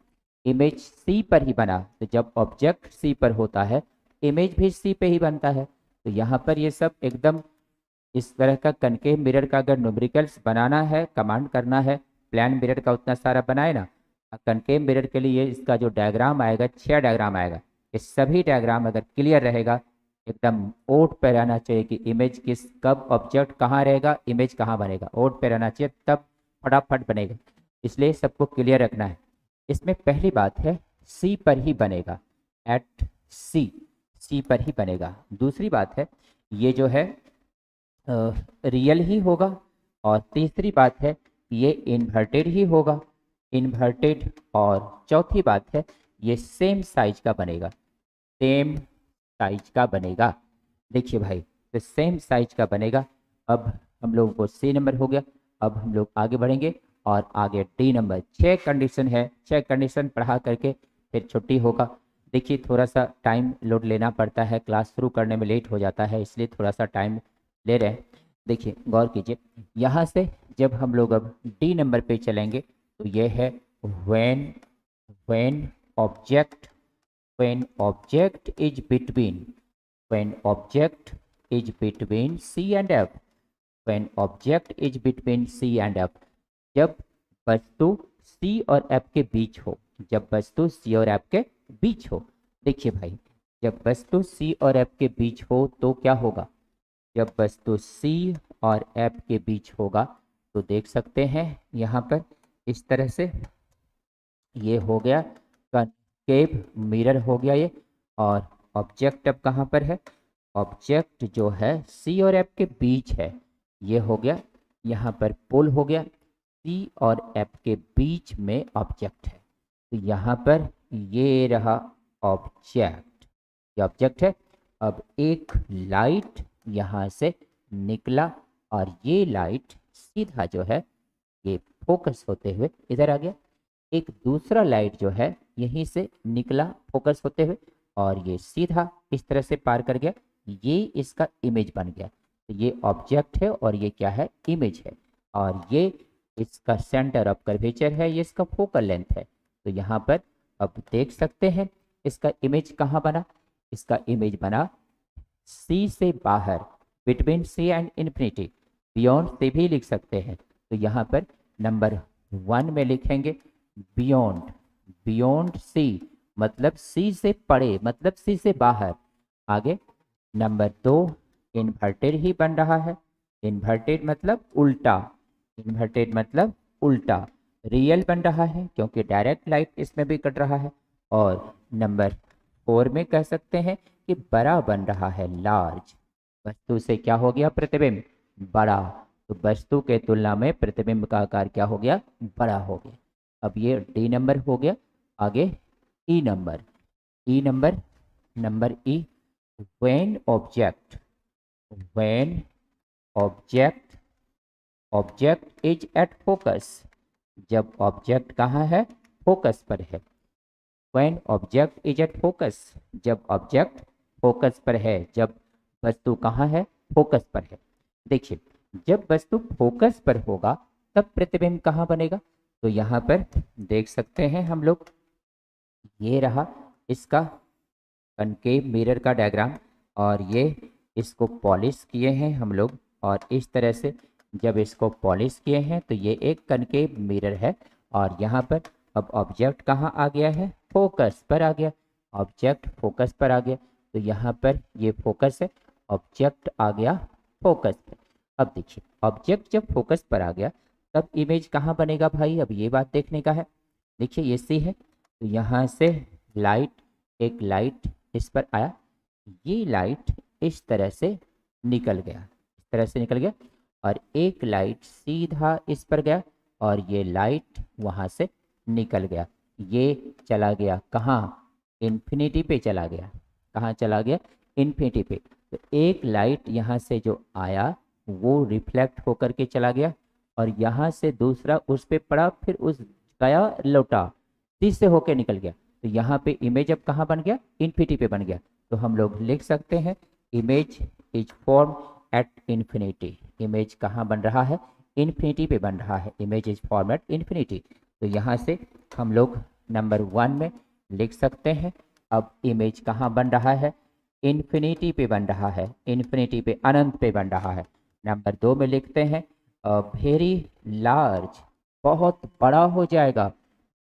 इमेज सी पर ही बना। तो जब ऑब्जेक्ट सी पर होता है इमेज भी सी पे ही बनता है। तो यहाँ पर ये सब एकदम इस तरह का कनकेव मिरर का अगर न्यूमेरिकल्स बनाना है, कमांड करना है, प्लान मिरर का उतना सारा बनाए ना, कनकेव मिरर के लिए इसका जो डायग्राम आएगा 6 डायग्राम आएगा। ये सभी डायग्राम अगर क्लियर रहेगा एकदम ओट पे रहना चाहिए कि इमेज किस कब ऑब्जेक्ट कहाँ रहेगा, इमेज कहाँ बनेगा, ओट पे रहना चाहिए, तब फटाफट बनेगा। इसलिए सबको क्लियर रखना है। इसमें पहली बात है सी पर ही बनेगा, एट सी, सी पर ही बनेगा। दूसरी बात है ये जो है रियल ही होगा, और तीसरी बात है ये इन्वर्टेड ही होगा, इन्वर्टेड। और चौथी बात है ये सेम साइज का बनेगा, सेम साइज का बनेगा। देखिए भाई तो सेम साइज का बनेगा। अब हम लोगों को सी नंबर हो गया। अब हम लोग आगे बढ़ेंगे और आगे डी नंबर। 6 कंडीशन है, 6 कंडीशन पढ़ा करके फिर छुट्टी होगा। देखिए थोड़ा सा टाइम लोड लेना पड़ता है, क्लास शुरू करने में लेट हो जाता है, इसलिए थोड़ा सा टाइम ले रहे हैं। देखिए गौर कीजिए, यहाँ से जब हम लोग अब डी नंबर पे चलेंगे तो ये है when, when object, when object is between, when object is between C and F, when object is between C and F, जब वस्तु C और F के बीच हो, जब वस्तु C और F के बीच हो। देखिए भाई जब वस्तु C और F के बीच हो तो क्या होगा, जब वस्तु C और F के बीच होगा तो देख सकते हैं यहाँ पर इस तरह से ये हो गया कनकेव मिरर हो गया ये। और ऑब्जेक्ट अब कहाँ पर है, ऑब्जेक्ट जो है सी और एफ के बीच है, ये हो गया यहाँ पर पुल हो गया, सी और एफ के बीच में ऑब्जेक्ट है। तो यहाँ पर ये रहा ऑब्जेक्ट, ये ऑब्जेक्ट है। अब एक लाइट यहाँ से निकला और ये लाइट सीधा जो है ये फोकस होते हुए इधर आ गया। एक दूसरा लाइट जो है यहीं से निकला फोकस होते हुए और ये सीधा इस तरह से पार कर गया, ये इसका इमेज बन गया। तो ये ऑब्जेक्ट है और ये क्या है, इमेज है, और ये इसका सेंटर ऑफ कर्वेचर है, ये इसका फोकल लेंथ है। तो यहाँ पर अब देख सकते हैं इसका इमेज कहाँ बना, इसका इमेज बना सी से बाहर, between C and infinity, beyond C भी लिख सकते हैं। तो यहाँ पर नंबर 1 में लिखेंगे बियॉन्ड, बियॉन्ड सी मतलब सी से परे, मतलब सी से बाहर। आगे नंबर 2 इन्वर्टेड ही बन रहा है, इन्वर्टेड मतलब उल्टा, इन्वर्टेड मतलब उल्टा। रियल बन रहा है क्योंकि डायरेक्ट लाइट इसमें भी कट रहा है। और नंबर 4 में कह सकते हैं कि बड़ा बन रहा है, लार्ज। वस्तु से क्या हो गया, प्रतिबिंब बड़ा, तो वस्तु के तुलना में प्रतिबिंब का आकार क्या हो गया, बड़ा हो गया। अब ये डी नंबर हो गया। आगे ई नंबर, ई नंबर, नंबर ई when object, when object, object is at focus, जब ऑब्जेक्ट कहाँ है, फोकस पर है। When object is at focus, जब ऑब्जेक्ट फोकस पर है, जब वस्तु कहाँ है, फोकस पर है। देखिए जब वस्तु फोकस पर होगा तब प्रतिबिंब कहाँ बनेगा, तो यहाँ पर देख सकते हैं हम लोग, ये रहा इसका कनकेव मिरर का डायग्राम, और ये इसको पॉलिश किए हैं हम लोग, और इस तरह से जब इसको पॉलिश किए हैं तो ये एक कनकेव मिरर है। और यहाँ पर अब ऑब्जेक्ट कहाँ आ गया है, फोकस पर आ गया, ऑब्जेक्ट फोकस पर आ गया। तो यहाँ पर ये फोकस है, ऑब्जेक्ट आ गया फोकस पर। अब देखिए ऑब्जेक्ट जब फोकस पर आ गया तब इमेज कहाँ बनेगा भाई, अब ये बात देखने का है। देखिए ये सी है, तो यहाँ से लाइट, एक लाइट इस पर आया, ये लाइट इस तरह से निकल गया, इस तरह से निकल गया, और एक लाइट सीधा इस पर गया और ये लाइट वहाँ से निकल गया, ये चला गया कहाँ, इन्फिनिटी पे चला गया। कहाँ चला गया, इन्फिनिटी पे। तो एक लाइट यहाँ से जो आया वो रिफ्लेक्ट होकर के चला गया और यहाँ से दूसरा उस पे पड़ा, फिर उस गया लौटा, तीस से होके निकल गया। तो यहाँ पे इमेज अब कहाँ बन गया, इन्फिनिटी पे बन गया। तो हम लोग लिख सकते हैं image is form at infinity. Image कहाँ बन रहा है, इन्फिनिटी पे बन रहा है। Image is form at infinity. तो यहाँ से हम लोग नंबर 1 में लिख सकते हैं अब इमेज कहाँ बन रहा है, इन्फिनिटी पे बन रहा है, इन्फिनिटी पे, अनंत पे बन रहा है। नंबर 2 में लिखते हैं वेरी लार्ज, बहुत बड़ा हो जाएगा,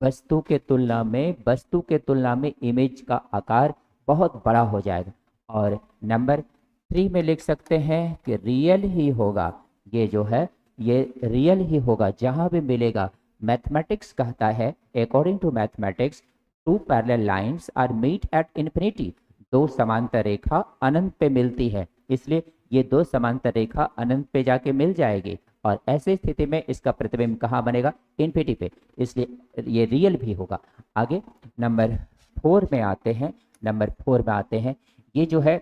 वस्तु के तुलना में, वस्तु के तुलना में इमेज का आकार बहुत बड़ा हो जाएगा। और नंबर 3 में लिख सकते हैं कि रियल ही होगा, ये जो है ये रियल ही होगा, जहां भी मिलेगा। मैथमेटिक्स कहता है, according to mathematics, two parallel lines are meet at infinity. दो समांतर रेखा अनंत पे मिलती है, इसलिए ये दो समांतर रेखा अनंत पे जाके मिल जाएगी और ऐसी स्थिति में इसका प्रतिबिंब कहाँ बनेगा, इन्फिनिटी पे, इसलिए ये रियल भी होगा। आगे नंबर 4 में आते हैं। नंबर 4 में आते हैं, ये जो है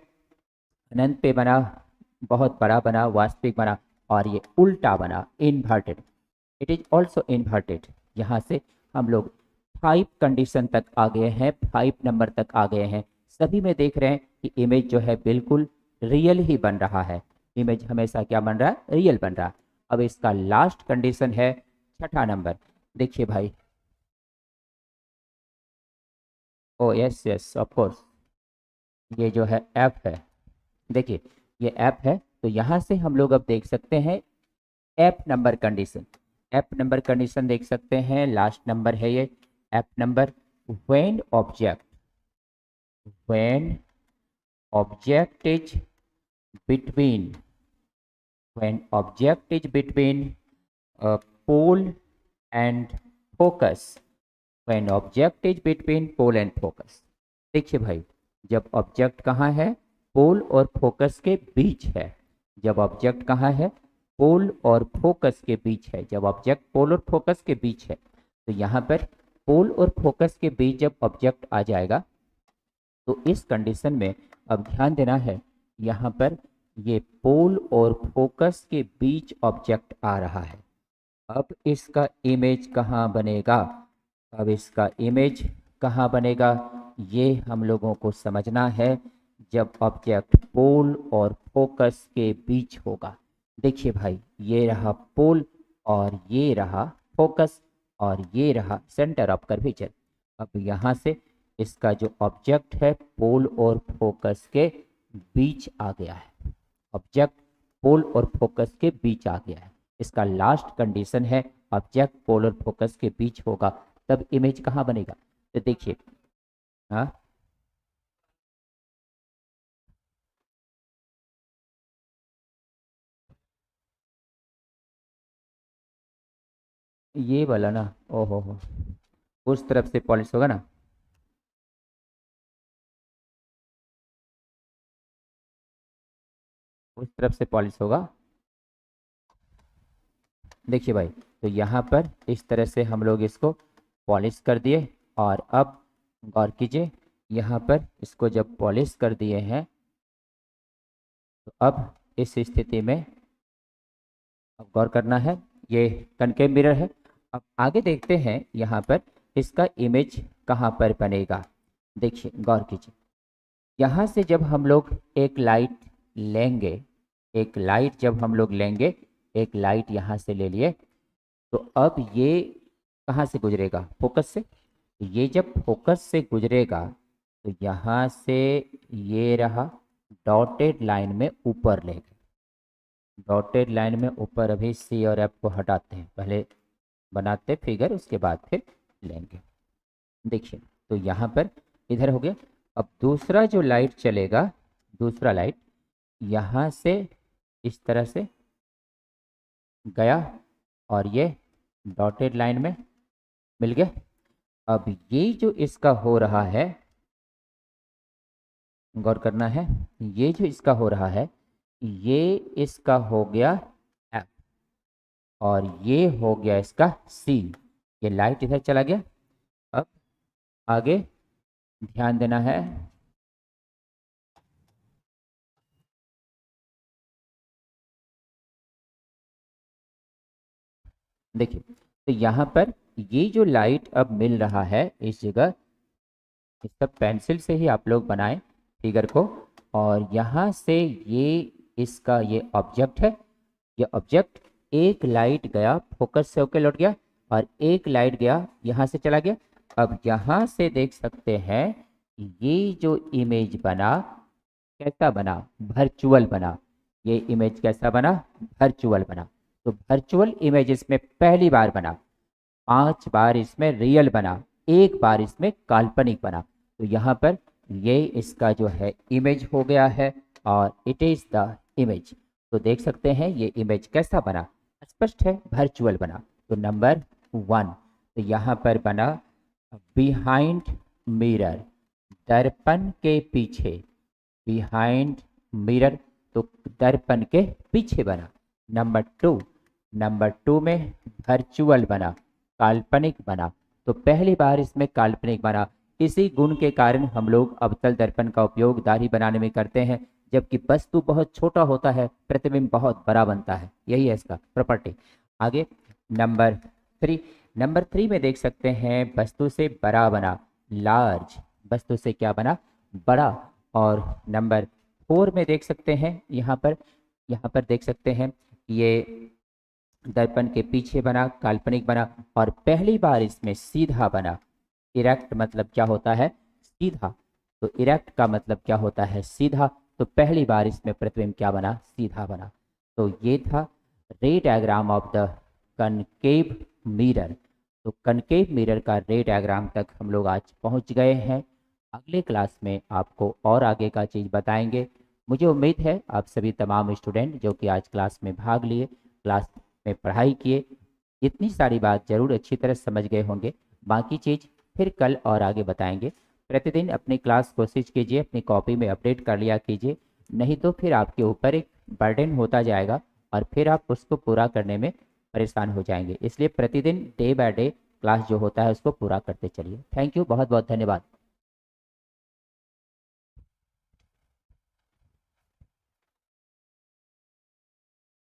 अनंत पे बना, बहुत बड़ा बना, वास्तविक बना, और ये उल्टा बना, inverted. It is also inverted. यहाँ से हम लोग 5 कंडीशन तक आ गए हैं, 5 नंबर तक आ गए हैं। सभी में देख रहे हैं कि इमेज जो है बिल्कुल रियल ही बन रहा है। इमेज हमेशा क्या बन रहा है, रियल बन रहा है। अब इसका लास्ट कंडीशन है 6ठा नंबर। देखिए भाई, ओ यस यस ऑफ कोर्स, ये जो है ऐप है, देखिए ये ऐप है। तो यहाँ से हम लोग अब देख सकते हैं app number condition. App number condition देख सकते हैं, लास्ट नंबर है ये app number. When object, when object is between, when object is between pole and focus, when object is between pole and focus। देखिए भाई, जब ऑब्जेक्ट कहाँ है, पोल और फोकस के बीच है। जब ऑब्जेक्ट कहाँ है, पोल और फोकस के बीच है। जब ऑब्जेक्ट पोल और फोकस के बीच है, तो यहाँ पर पोल और फोकस के बीच जब ऑब्जेक्ट आ जाएगा तो इस कंडीशन में अब ध्यान देना है, यहाँ पर ये पोल और फोकस के बीच ऑब्जेक्ट आ रहा है। अब इसका इमेज कहाँ बनेगा, अब इसका इमेज कहाँ बनेगा, ये हम लोगों को समझना है जब ऑब्जेक्ट पोल और फोकस के बीच होगा। देखिए भाई, ये रहा पोल और ये रहा फोकस और ये रहा सेंटर ऑफ कर्वेचर। अब यहाँ से इसका जो ऑब्जेक्ट है पोल और फोकस के बीच आ गया है। ऑब्जेक्ट पोल और फोकस के बीच आ गया है। इसका लास्ट कंडीशन है ऑब्जेक्ट पोल और फोकस के बीच होगा, तब इमेज कहाँ बनेगा। तो देखिए, हाँ ये वाला ना, ओहो हो, उस तरफ से पॉलिश होगा ना। उस तरफ से पॉलिश होगा। देखिए भाई, तो यहाँ पर इस तरह से हम लोग इसको पॉलिश कर दिए और अब गौर कीजिए, यहाँ पर इसको जब पॉलिश कर दिए हैं तो अब इस स्थिति में अब गौर करना है, ये कनकेव मिरर है। अब आगे देखते हैं यहाँ पर इसका इमेज कहाँ पर बनेगा। देखिए गौर कीजिए, यहाँ से जब हम लोग एक लाइट लेंगे, एक लाइट जब हम लोग लेंगे, एक लाइट यहाँ से ले लिए, तो अब ये कहाँ से गुजरेगा, फोकस से। ये जब फोकस से गुजरेगा तो यहाँ से ये रहा डॉटेड लाइन में ऊपर ले गए। डॉटेड लाइन में ऊपर, अभी सी और एफ को हटाते हैं, पहले बनाते फिगर उसके बाद फिर लेंगे। देखिए, तो यहाँ पर इधर हो गया। अब दूसरा जो लाइट चलेगा, दूसरा लाइट यहाँ से इस तरह से गया और ये डॉटेड लाइन में मिल गया। अब ये जो इसका हो रहा है, गौर करना है, ये जो इसका हो रहा है ये इसका हो गया एफ और ये हो गया इसका सी। ये लाइट इधर चला गया। अब आगे ध्यान देना है, देखिए तो यहाँ पर ये जो लाइट अब मिल रहा है इस जगह, इस सब पेंसिल से ही आप लोग बनाएं फिगर को। और यहाँ से ये इसका ये ऑब्जेक्ट है, ये ऑब्जेक्ट एक लाइट गया फोकस से होकर लौट गया और एक लाइट गया यहाँ से चला गया। अब यहाँ से देख सकते हैं ये जो इमेज बना कैसा बना, वर्चुअल बना। ये इमेज कैसा बना, वर्चुअल बना। तो वर्चुअल इमेज इसमें पहली बार बना, 5 बार इसमें रियल बना, एक बार इसमें काल्पनिक बना। तो यहाँ पर ये इसका जो है इमेज हो गया है और इट इज द इमेज। तो देख सकते हैं ये इमेज कैसा बना, स्पष्ट है, वर्चुअल बना। तो नंबर 1 तो यहाँ पर बना बिहाइंड मिरर, दर्पण के पीछे, बिहाइंड मिरर तो दर्पण के पीछे बना। नंबर 2 में वर्चुअल बना, काल्पनिक बना। तो पहली बार इसमें काल्पनिक बना। इसी गुण के कारण हम लोग अवतल दर्पण का उपयोग दाढ़ी बनाने में करते हैं, जबकि वस्तु बहुत छोटा होता है, प्रतिबिंब बहुत बड़ा बनता है। यही है इसका प्रॉपर्टी। आगे नंबर 3 में देख सकते हैं वस्तु से बड़ा बना, लार्ज, वस्तु से क्या बना, बड़ा। और नंबर 4 में देख सकते हैं यहाँ पर देख सकते हैं ये दर्पण के पीछे बना, काल्पनिक बना और पहली बार इसमें सीधा बना। इरेक्ट मतलब क्या होता है, सीधा। तो इरेक्ट का मतलब क्या होता है, सीधा। तो पहली बार इसमें प्रतिबिंब क्या बना, सीधा बना। तो ये था रे diagram of the concave mirror. तो कनकेव मिरर का रे डायग्राम तक हम लोग आज पहुंच गए हैं। अगले क्लास में आपको और आगे का चीज़ बताएंगे। मुझे उम्मीद है आप सभी तमाम स्टूडेंट जो कि आज क्लास में भाग लिए, क्लास में पढ़ाई किए, इतनी सारी बात जरूर अच्छी तरह समझ गए होंगे। बाकी चीज़ फिर कल और आगे बताएंगे। प्रतिदिन अपनी क्लास कोशिश कीजिए अपनी कॉपी में अपडेट कर लिया कीजिए, नहीं तो फिर आपके ऊपर एक बर्डन होता जाएगा और फिर आप उसको पूरा करने में परेशान हो जाएंगे। इसलिए प्रतिदिन डे बाय डे क्लास जो होता है उसको पूरा करते चलिए। थैंक यू, बहुत बहुत धन्यवाद।